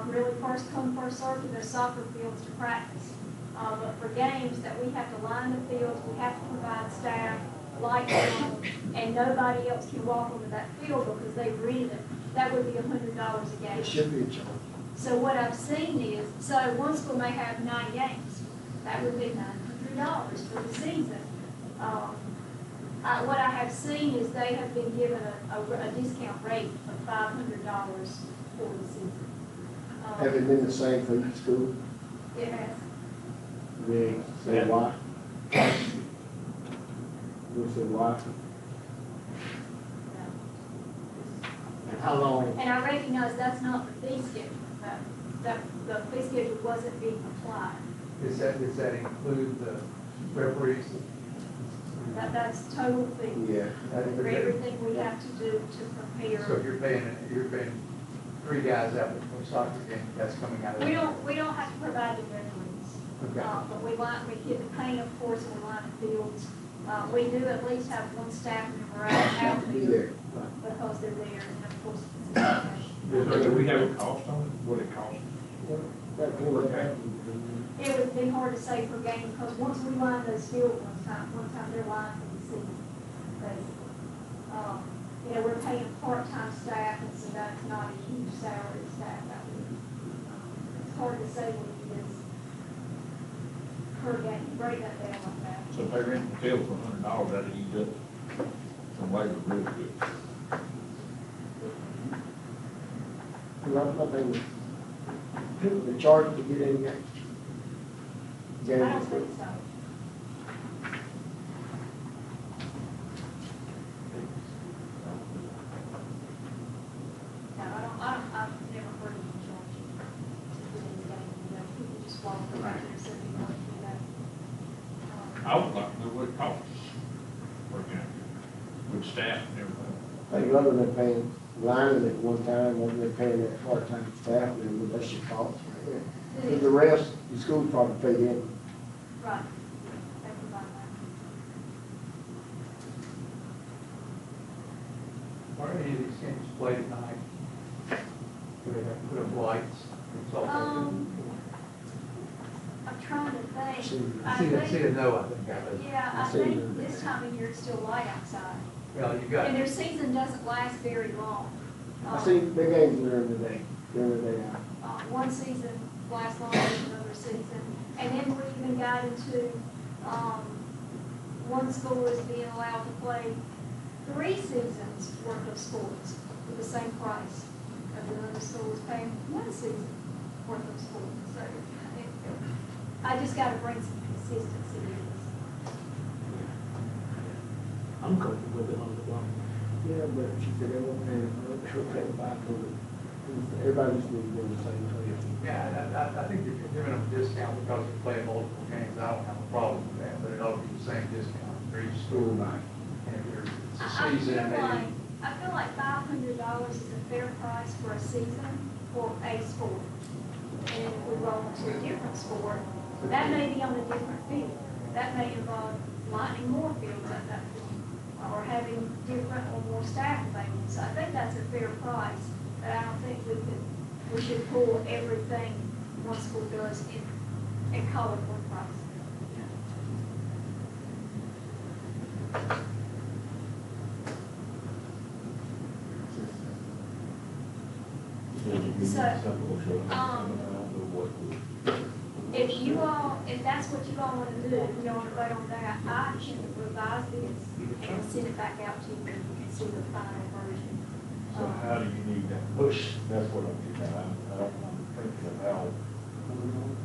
Really first come, first served to their soccer fields to practice. But for games that we have to line the fields, we have to provide staff, lights on, and nobody else can walk onto that field because they've rented it, that would be $100 a game. It should be a charge. So what I've seen is, so one school may have 9 games, that would be $900 for the season. What I have seen is they have been given a discount rate of $500 for the season. Have it been the same for each school? It has. They say why? We'll say why. And how long? And I recognize that's not the fee schedule, that the fee schedule wasn't being applied. Does that include the referees? That's total fee. Yeah. For everything we have to do to prepare. So if you're paying 3 guys out for a soccer game, that's coming out of that? We don't have to provide the referees. Okay. But we hit the paint, of course, and we line the fields. We do at least have one staff member out Be there there. because they're there, and of course. Do we have a cost on it? What it costs? It would be hard to say per game, because once we line those fields one time they're lined for the season. We're paying part-time staff, and so that's not a huge salary staff out there. It's hard to say what it is per game, break that down like that. So if they rent the field for $100, that'll eat up some labor real good. Nothing, the charge to get in games. I don't think so. No, I've never heard of them charging to get in the game, people just walk around and sit and do that. I would like to know what it costs for a game, with staff and everything. I think other than paying lining at one time, other than paying that part-time staff, then that's your cost right there. And the rest, the school probably paid in. Right. They provide that. Are any of these games played at night? Do they have to put up lights? I'm trying to think. See a no, I think. Yeah, I think this time of year it's still light outside. Well, you got. And their season doesn't last very long. I see the games during the day, One season lasts longer than another season. And then we even got into, one school is being allowed to play 3 seasons worth of sports for the same price. And another school is paying 1 season worth of sports. So I just got to bring some consistency in this. I'm comfortable with it on the block. Yeah, but she said they won't pay, she'll pay $500. Everybody just needs to be on the same page. Yeah, I think if you're giving them a discount because they're playing multiple games, I don't have a problem with that, but it ought to be the same discount for each school night. And if it's a season, maybe. I feel like $500 is a fair price for a season for a sport. And if we roll into a different sport, that may be on a different field. That may involve lighting more fields at that point, or having different or more staff available. So I think that's a fair price, but I don't think we should pull everything one school does and call it one price. If that's what you all want to do, if you don't want to vote on that, I can revise this and send it back out to you and you can see the final version. So how do you need that push? That's what I'm getting at. I'm thinking of how.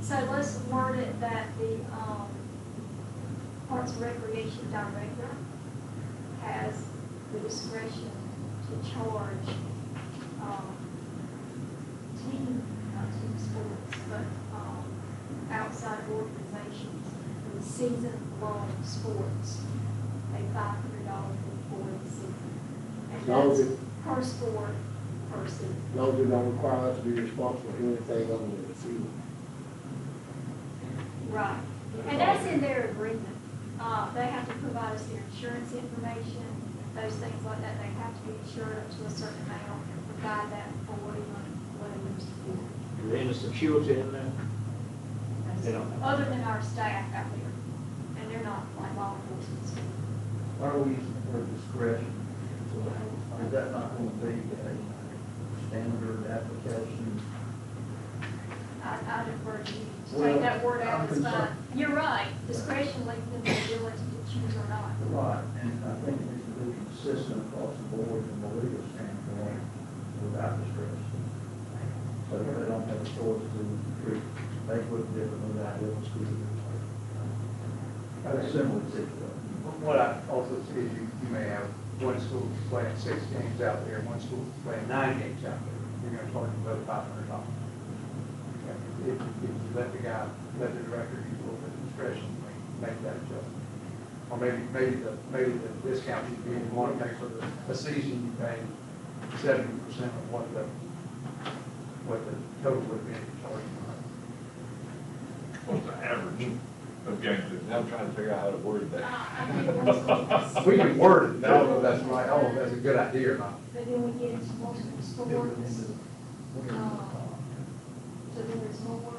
So let's word it director has the discretion to charge, not team sports, but, outside organizations with season-long sports, a $500 fee for the season. And As long as that's it- per sport, per season. As long as they don't require us to be responsible for anything other than the season. Right, and that's in their agreement. They have to provide us their insurance information, those things like that. They have to be insured up to a certain amount and provide that for whatever it's for. Is there any security in there? They don't. Other than our staff out there, and they're not like law enforcement. Why are we using the word discretion? Is that not going to be a standard application? I defer to you. To Well, take that word out I'm is fine. concerned- You're right, discretion leaves them the ability to choose or not. Right, and I think it needs to be consistent across the board from a legal standpoint without discretion. So if they don't have a choice to treat, they would differently than they will school. That's similar situation. What I also see is you may have one school playing 6 games out there, one school playing 9 games out there. You're gonna charge them both $500. If you let the director use a little bit of discretion, make that adjustment. Or maybe the discount should be, you want to pay for a season, you pay 70% of what the total would be charged. What's the average of games? Now I'm trying to figure out how to word that. We can word it, I don't know if that's right, oh, that's a good idea or not. But then we get into multiple sports. So then there's more.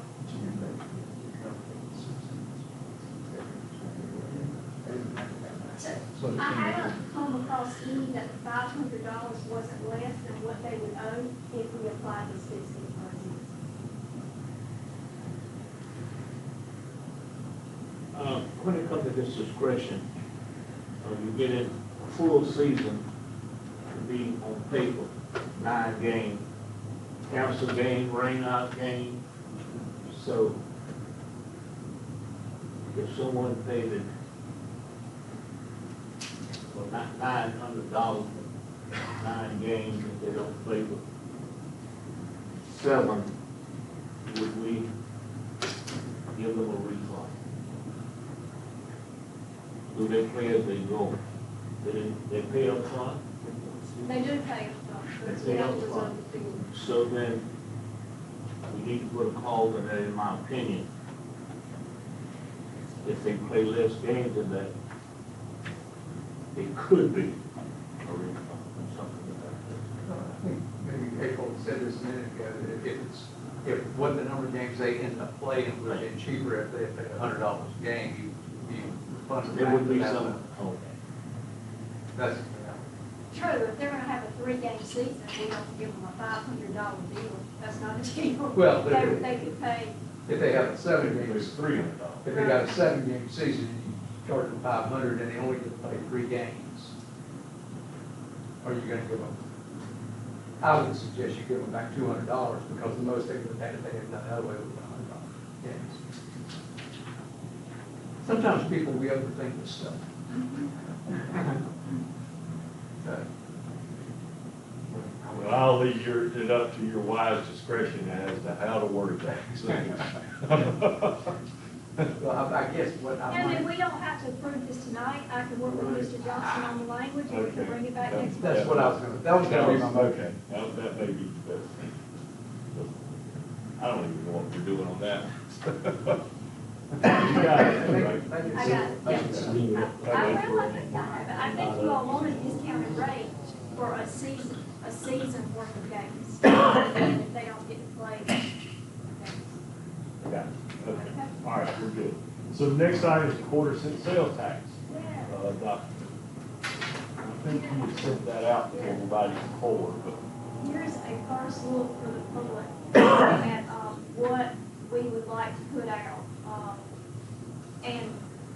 So I haven't come across any that the $500 wasn't less than what they would owe if we applied this 15%. When it comes to this discretion, you get a full season to be on paper, 9 games, cancel game, rain out game. So if someone paid it for $900 for 9 games, if they don't play for 7, would we give them a refund? Do they pay as they go? They pay up front? They do pay upfront, so They we pay have up to front. reserve the field. So then, we need to put a clause in there, in my opinion. If they play less games than that, it could be a refund or something like I think maybe April said this a minute ago, that if what the number of games they end up playing would have been cheaper if they had paid $100 a game, you refund that. it There back would to be that. some, okay. That's, True, if they're gonna have a 3-game season, we don't give them a $500 deal. That's not a deal. Well, They could pay, if they have a 7-game, It's $300. if they got a 7-game season, and you charge them $500 and they only get to play 3 games, are you gonna give them? I would suggest you give them back $200 because the most they would have had if they had done that way with $100 games. Sometimes people, we overthink this stuff. Well, I'll leave it up to your wise discretion as to how to word that. Well, I guess what I and then might, we don't have to approve this tonight. I can work with Mr. Johnson on the language and we can Okay. bring it back next week. that's what I was gonna, that was gonna be my motion. Okay, that may be the best. I don't even know what we're doing on that. You got it, right? Thank you. I got it, yes. I think I have it. I think you all want a discounted rate for a season worth of games. And if they don't get to play games. Got it. Okay, all right, we're good. So the next item is the quarter cent sales tax. Yeah. Doc, I think you had sent that out to everybody before, but Here's a first look for the public at what we would like to put out. And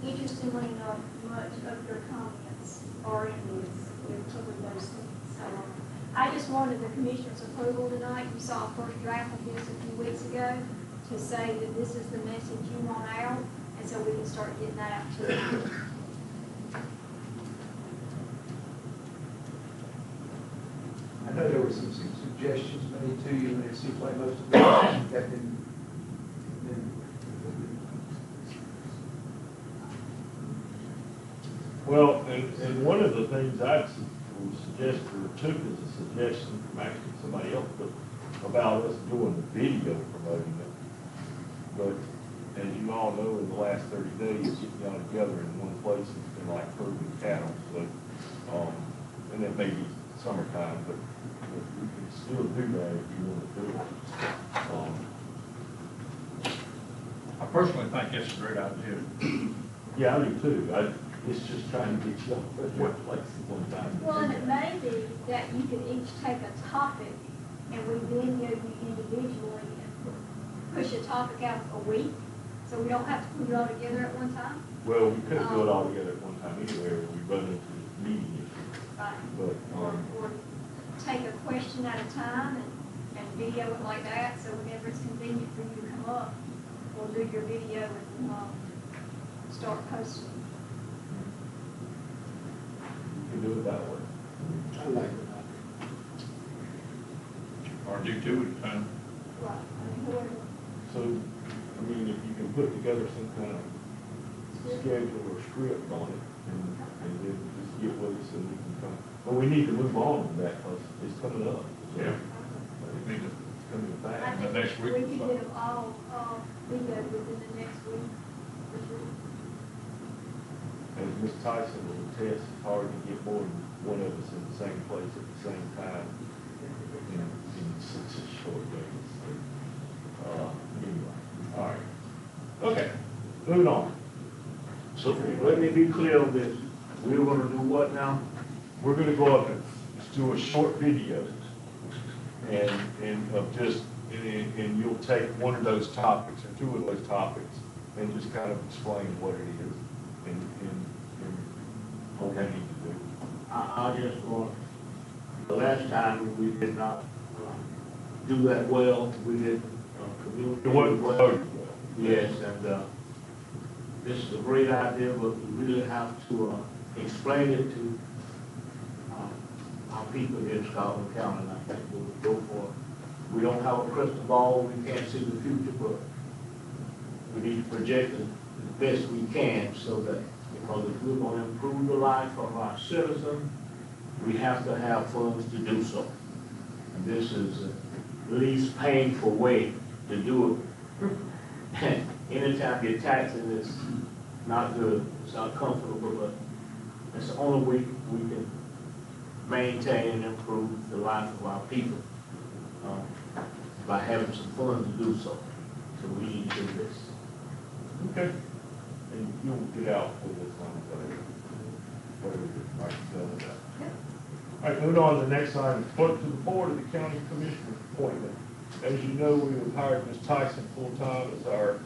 interestingly enough, much of your comments are in this. We've covered those things. So I just wanted the commissioner's approval tonight. You saw a first draft of this a few weeks ago to say that this is the message you want out, and so we can start getting that out to them. suggestions made to you, and it seems like most of them have been. Well, and one of the things I would suggest, or took as a suggestion from actually somebody else, but about us doing the video promoting it. But as you all know, in the last 30 days, getting y'all together in one place has been like herding cattle. So, and it may be summertime, but we can still do that if you want to do it. I personally think it's a great idea. Yeah, I do too. It's just trying to get you all at one place at one time. Well, and it may be that you could each take a topic and we video you individually and push a topic out a week, so we don't have to put it all together at one time. Well, we couldn't do it all together at one time anyway, or we run into meeting issues. Right. But, Or take a question at a time and video it like that, so whenever it's convenient for you to come up, we'll do your video and start posting. you can do it that way. I like it. Or do two at a time. Right. I mean, whoever. So, I mean, if you can put together some kind of schedule or script on it, and then just get with us and we can come. But we need to move on with that, because it's coming up. So, Yeah. It's coming I back. think next week we or could something. get them all videoed within the next week, for sure. As Ms. Tyson will attest, it's hard to get more than one of us in the same place at the same time in such a short days. Anyway, all right. Okay, moving on. So let me be clear on this. We're gonna do what now? We're gonna go up and do a short video and of just, and you'll take one of those topics or two of those topics and just kind of explain what it is and what we need to do. I just want, the last time we did not do that well. We did communicate. It wasn't well. promoted well. Yes, and this is a great idea, but we really have to explain it to our people here in Scotland County, and I think we'll go for it. We don't have a crystal ball, we can't see the future, but we need to project it the best we can, so that, because if we're going to improve the life of our citizens, we have to have funds to do so. And this is the least painful way to do it. Anytime you're taxing, it's not good, it's not comfortable, but it's the only way we can maintain and improve the life of our people, by having some funds to do so. So we need to do this. Okay. And you'll get out with this on whatever you'd like to tell us about. All right, moving on to the next item, clerk to the board of the county commissioner appointment. As you know, we have hired Ms. Tyson full-time as our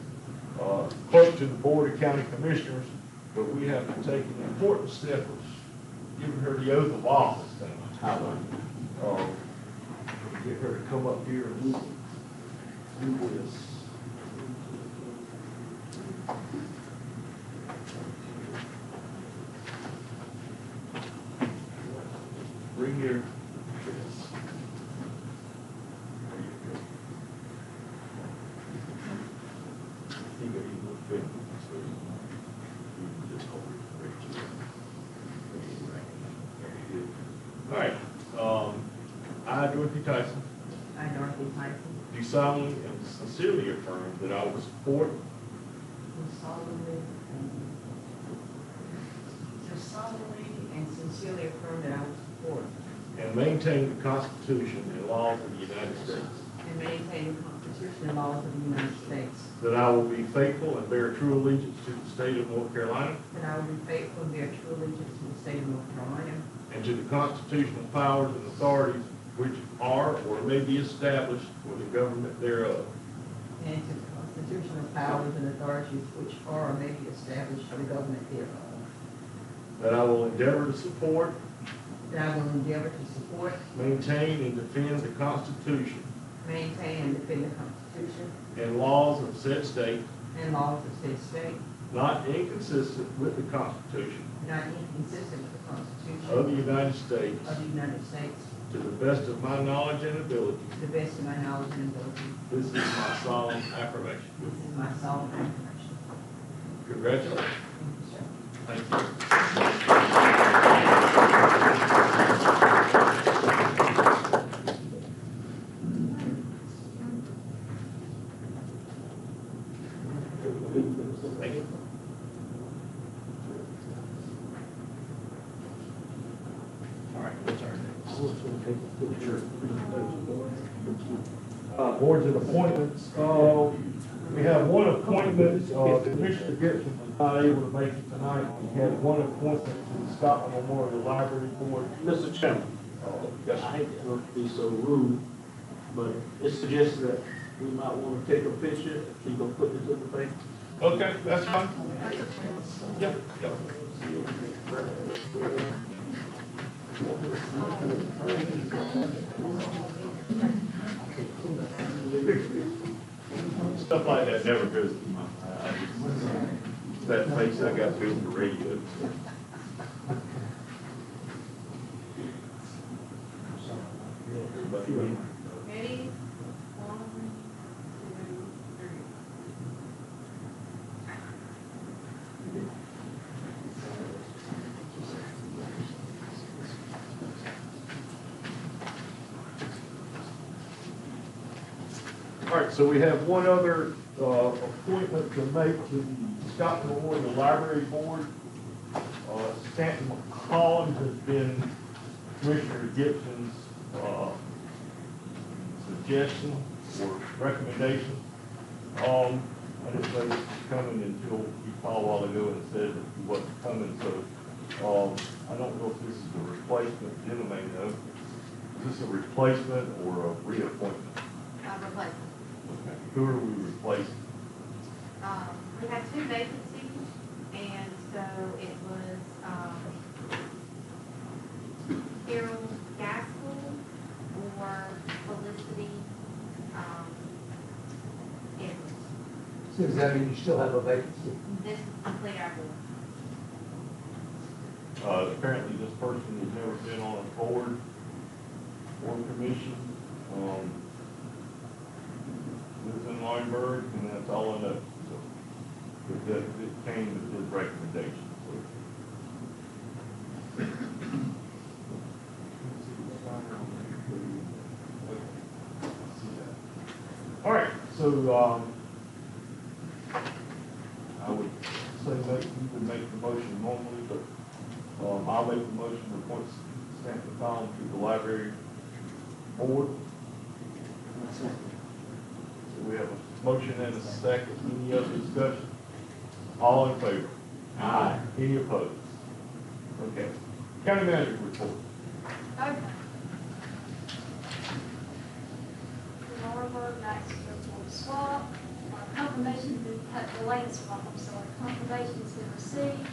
clerk to the board of county commissioners, but we have to take an important step of giving her the oath of office tonight. Get her to come up here and do this. Bring your. All right, I, Dorothy Tyson, I, Dorothy Tyson, do solemnly and sincerely affirm that I will support solemnly and sincerely affirm that I will support and maintain the Constitution and laws of the United States, and maintain the Constitution and laws of the United States, that I will be faithful and bear true allegiance to the state of North Carolina that I will be faithful and bear true allegiance to the state of North Carolina, and to the constitutional powers and authorities which are or may be established for the government thereof, and to the constitutional powers and authorities which are or may be established for the government thereof, that I will endeavor to support, that I will endeavor to support, maintain, and defend the Constitution maintain, and defend the Constitution and laws of said state, and laws of said state, not inconsistent with the Constitution not inconsistent with the Constitution of the United States of the United States, to the best of my knowledge and ability. to the best of my knowledge and ability. This is my solemn affirmation. This is my solemn affirmation. Congratulations. Thank you, sir. Thank you. Thank you. All right, what's our next? Boards and appointments. We have one appointment, Commissioner Gibson was not able to make it tonight. We had one appointment to the Scotland Memorial Library Board. Mr. Chairman, Yes, I hate to be so rude, but it's suggested that we might want to take a picture, so you can put this in the paper. okay, that's fine. Yep, yep. Stuff like that never goes through my mind. That face I got to the radio. Everybody ready? Ready? 1, 2, 3. All right, so we have one other appointment to make to the Scotland Memorial Library Board. Stanton McCollum has been Commissioner Gibson's suggestion or recommendation. I didn't know this was coming until he called a while ago and said that he wasn't coming, so I don't know if this is a replacement. Jenna may know. Is this a replacement or a reappointment? Replacement. Okay. Who are we replacing? We had 2 vacancies, and so it was, Carol Gaskell or Felicity, Edwards. So does that mean you still have a vacancy? This is complete our board. Apparently this person has never been on a board or commission. Lives in Leuenberg, and that's all I know. So it came with his recommendation. All right, so I would say that you would make the motion normally, but I'll make the motion to appoint Stanton McCollum to the library board. So we have a motion and a second. Any other discussion? All in favor? Aye. Any opposed? Okay. County manager report. Okay. Norberg, Maxfield swap, confirmation, the land swap, I'm sorry, confirmation has been received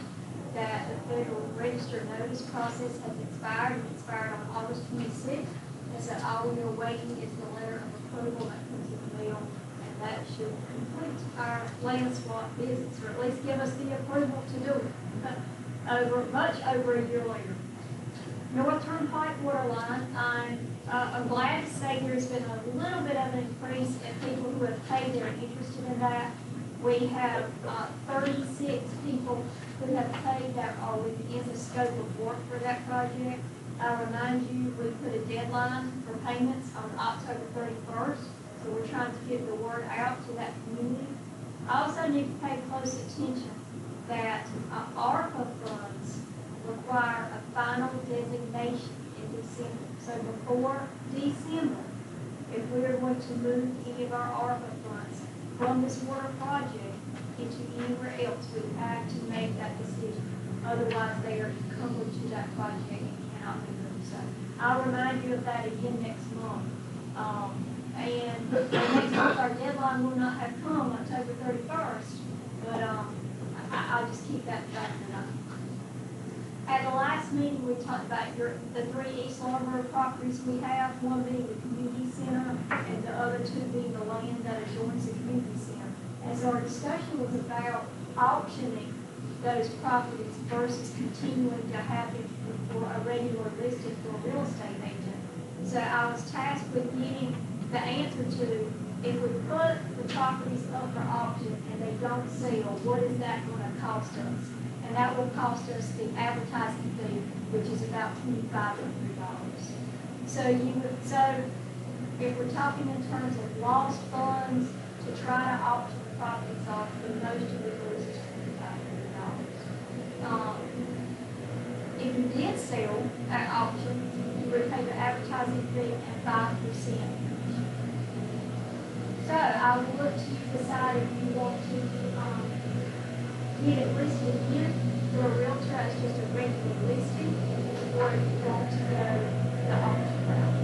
that the federal register notice process has expired. It expired on August 26th. And so all we are waiting is the letter of approval that comes in the mail, and that should complete our land swap visits, or at least give us the approval to do it, much over a year later. North Turnpike water line, I'm glad to say there's been a little bit of an increase in people who have paid that are interested in that. We have 36 people who have paid that are within the scope of work for that project. I remind you, we put a deadline for payments on October 31st, so we're trying to get the word out to that community. I also need to pay close attention that ARPA funds require a final designation in December. So before December, if we are going to move any of our ARPA funds from this water project into anywhere else, we have to make that decision. Otherwise, they are encumbered to that project and cannot be moved. So I'll remind you of that again next month. And next month, our deadline will not have come October 31st, but I'll just keep that factor up. At the last meeting, we talked about the 3 East Longborough properties we have, one being the community center and the other 2 being the land that adjoins the community center. And so our discussion was about auctioning those properties versus continuing to have it for a regular listing for a real estate agent. So I was tasked with getting the answer to, if we put the properties up for auction and they don't sell, what is that gonna cost us? And that will cost us the advertising fee, which is about $2,500. So if we're talking in terms of lost funds to try to auction the properties off, the most you would lose is $2,500. If you did sell at auction, you would pay the advertising fee and 5%. So I will look to you decide if you want to get it listed here through a realtor as just a regular listing, or if you want to go the auction route.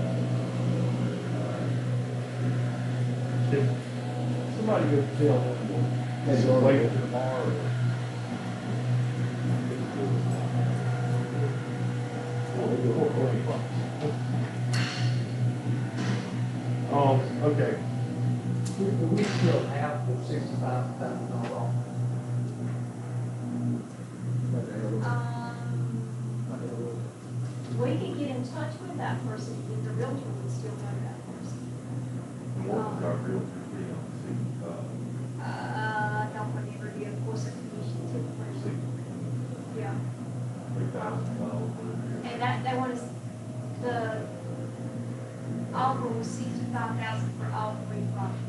Somebody go tell them, wait till tomorrow. Okay. Do we still have the $65,000 off? We can get in touch with that person if the realtor would still know that person. What our realtor be on Don't remember, of course, a commission typically. Yeah. $3,000. And they want us, the offer was $65,000 for all three properties.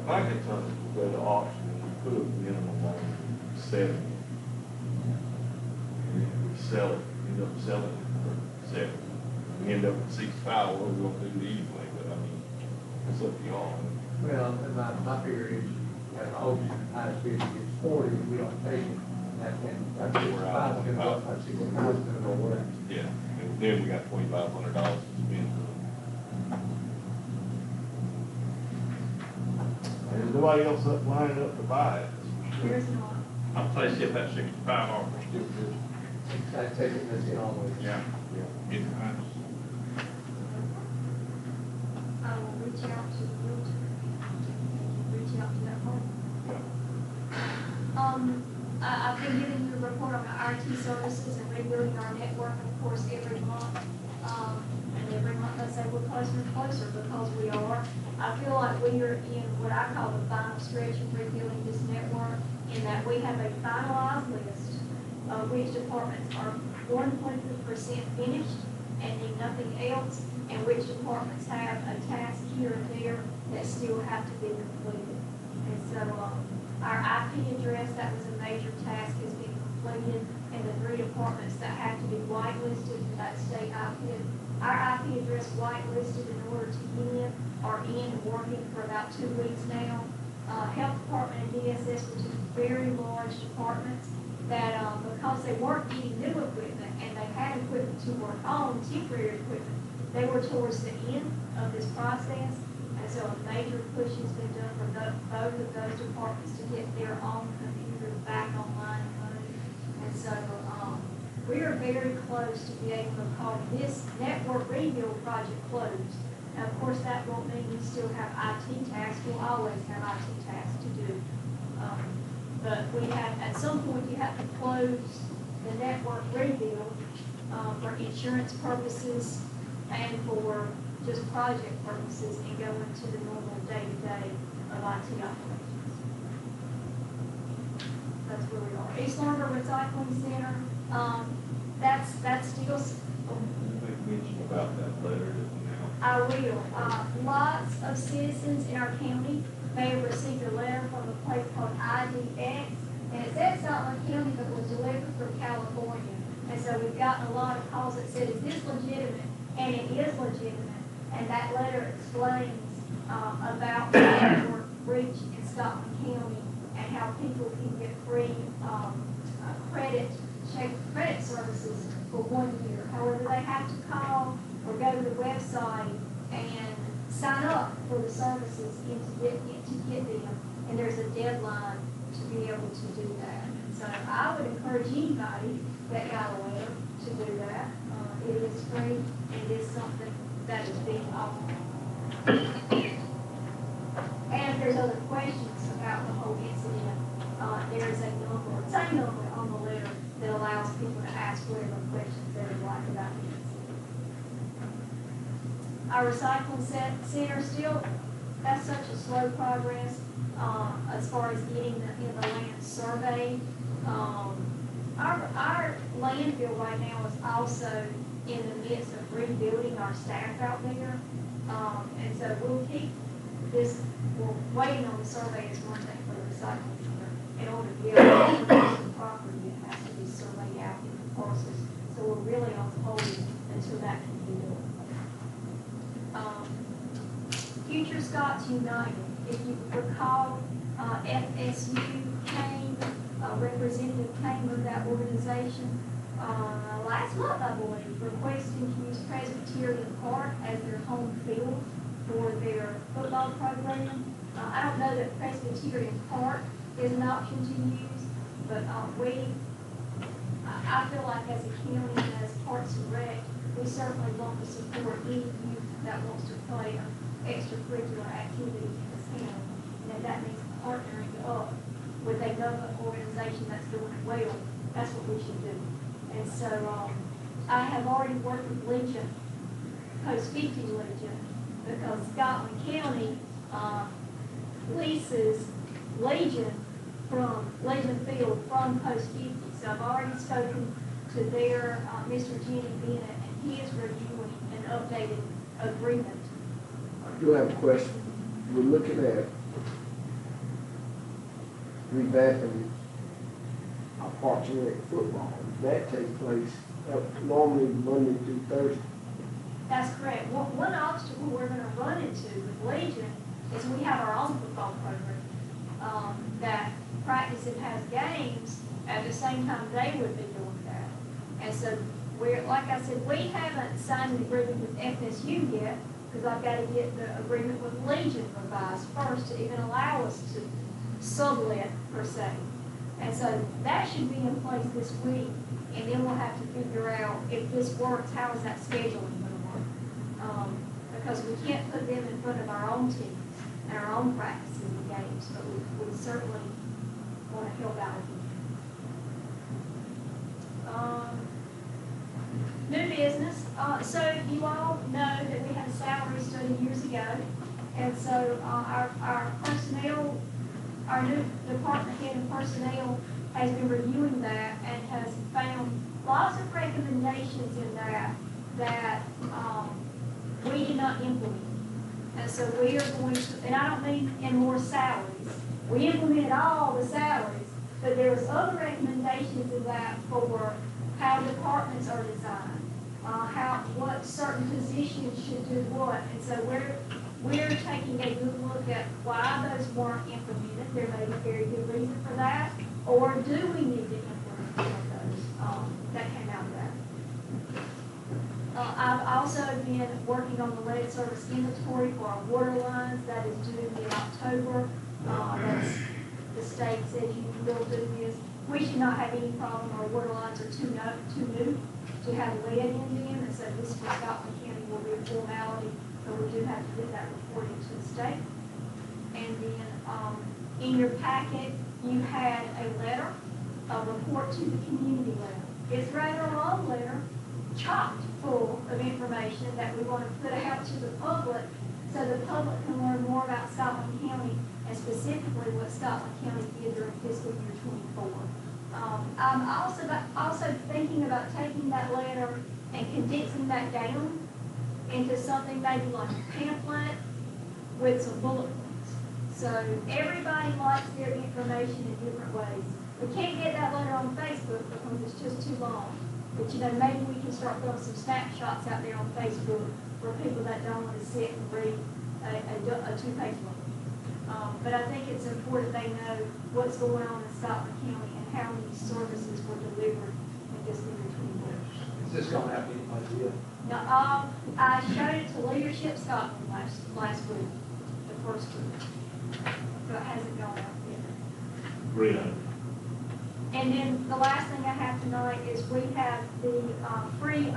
My concern is we go to auction and we put a minimum on 70. And if we sell it, end up selling it for 70. We end up at 65, well, we're gonna do it anyway, but I mean, it's up to y'all. Well, my figure is, at an auction, highest bid is 40, we don't take it. That's when, that's We're out. $65,000 gonna go, that's $65,000 gonna go away. Yeah, and then we got $2,500 to spend. There's nobody else up lining up to buy it. There's not. I'll say see if that 65 offer is still good. I take it, let's get on with it. Yeah. Get the price. I will reach out to the realtor, reach out to that home. I've been giving you a report on the IT services and rebuilding our network, of course, every month. And every month I say we're closer and closer because we are. I feel like we are in what I call the final stretch of rebuilding this network, in that we have a finalized list of which departments are 100% finished and need nothing else, and which departments have a task here and there that still have to be completed. And so our IP address, that was a major task, has been completed, and the 3 departments that have to be whitelisted for that state IP. Our IP address whitelisted in order to get in are in and working for about 2 weeks now. Health Department and DSS were 2 very large departments that because they weren't getting new equipment and they had equipment to work on, temporary equipment, they were towards the end of this process. And so a major push has been done for both of those departments to get their own computers back online and running. And so we are very close to being able to call this network rebuild project closed. Now, of course, that won't mean we still have IT tasks. We'll always have IT tasks to do. But we have, at some point, you have to close the network rebuild for insurance purposes and for just project purposes and go into the normal day-to-day of IT operations. That's where we are. East Largo Recycling Center, that's still. Make mention about that letter that went out. I will. Lots of citizens in our county may have received a letter from a place called IDX, and it says Southland County, but it was delivered from California. And so we've gotten a lot of calls that said, is this legitimate? And it is legitimate. And that letter explains about the network breach in Stockton County and how people can get free credit services for 1 year. However, they have to call or go to the website and sign up for the services and to get them. And there's a deadline to be able to do that. So I would encourage anybody that got a letter to do that. It is free and it is something that is being offered. And if there's other questions about the whole incident, there is a number on the letter that allows people to ask whatever questions they would like about the incident. Our recycling center still, that's such a slow progress, as far as getting the land surveyed. Our landfill right now is also in the midst of rebuilding our staff out there. And so we'll keep this, we're waiting on the survey is one thing for the recycling center. In order to be able to produce the property, it has to be surveyed out in the parcels. So we're really on hold until that can be done. Future Scots United, if you recall, FSU came, Representative came of that organization last month, I believe, requesting to use Presbyterian Park as their home field for their football program. I don't know that Presbyterian Park is an option to use, but I feel like as a county and as Parks and Rec, we certainly want to support any youth that wants to play an extracurricular activity in this county. And if that means partnering up with a government organization that's doing it well, that's what we should do. And so I have already worked with Legion, Post 50 Legion, because Scotland County leases Legion Field from Post 50. So I've already spoken to their Mr. Jenny Bennett, and he is reviewing an updated agreement. I do have a question. We're looking at revamping our Parks and Rec football. That takes place normally Monday through Thursday. That's correct. One obstacle we're going to run into with Legion is we have our own football program that practice and has games at the same time they would be doing that. And so like I said, we haven't signed an agreement with FSU yet because I've got to get the agreement with Legion revised first to even allow us to sublet per se. And so that should be in place this week, and then we'll have to figure out if this works, how is that scheduling going to work? Because we can't put them in front of our own teams and our own practices and games, but we certainly want to help out with them. New business. So you all know that we had a salary study years ago, and so our personnel, our new department head of personnel has been reviewing that and has found lots of recommendations in that we did not implement. And so we are going to, and I don't mean in more salaries. We implemented all the salaries, but there was other recommendations in that for how departments are designed, what certain positions should do what. And so we're taking a good look at why those weren't implemented. There may be a very good reason for that, or do we need to implement some of those that came out of that. I've also been working on the lead service inventory for our water lines. That is due in October. The state says you will do this. We should not have any problem. Our water lines are too new to have lead in them, and so this for Scotland County will be a formality, but we do have to get that reported to the state. And then in your packet, you had a letter, a report to the community letter. It's rather a long letter, chocked full of information that we want to put out to the public so the public can learn more about Scotland County and specifically what Scotland County did during fiscal year 24. I'm also thinking about taking that letter and condensing that down into something maybe like a pamphlet with some bullet points. So everybody likes their information in different ways. We can't get that letter on Facebook because it's just too long. But maybe we can start putting some snapshots out there on Facebook for people that don't want to sit and read a two-page book. But I think it's important they know what's going on in Scotland County and how many services were delivered in fiscal year 24. Is this going to have anybody yet? Now, I showed it to Leadership Scotland last week, the first week. So it hasn't gone out yet. Great. And then the last thing I have tonight is we have the free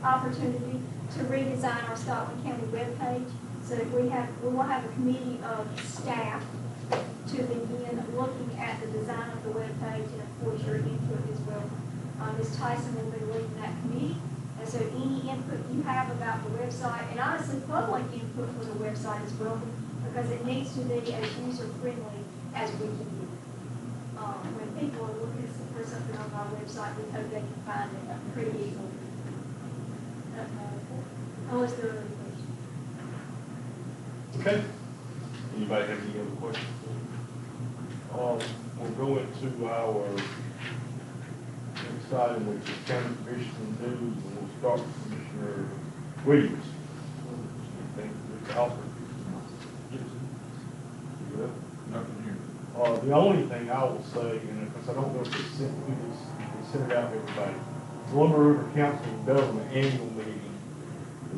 opportunity to redesign our Scotland County webpage. So we will have a committee of staff to begin looking at the design of the webpage, and of course your input as well. Ms. Tyson will be leading that committee, And so any input you have about the website, and honestly, public input for the website is welcome, because it needs to be as user-friendly as we can get. When people are looking for something on our website, we hope they can find it pretty easily. Unless there are any questions. Okay. Anybody have any other questions? We'll go into our next item, which is county commission news, and we'll start with Commissioner Williams. Thank you, Mr. Alford. Nothing here. The only thing I will say, and because I don't know if it's sent, we sent it out to everybody. The Lumber River Council of Government annual meeting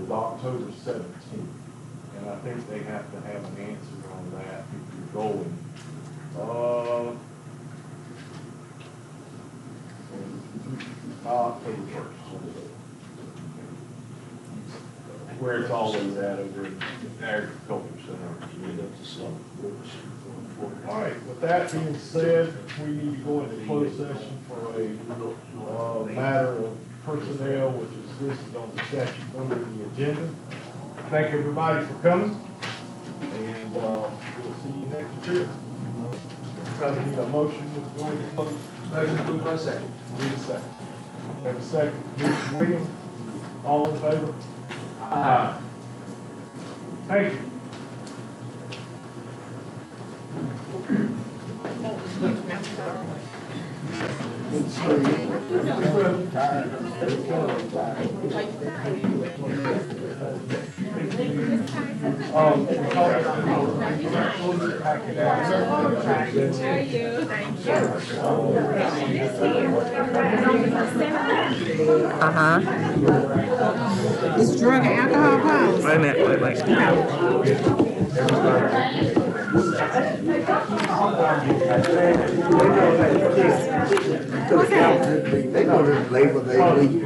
is October 17th. And I think they have to have an answer on that if you're going. October 1st. Where it's always at over in the agriculture center. All right, with that being said, we need to go into closed session for a matter of personnel, which is listed on the statute under the agenda. Thank everybody for coming, and we'll see you next year. Probably need a motion to go into closed. Motion approved by second. Need a second. Have a second. Mr. Williams, all in favor? Aye. Thank you. It's drug and alcohol policy. Wait a minute, wait. They know the label they leave.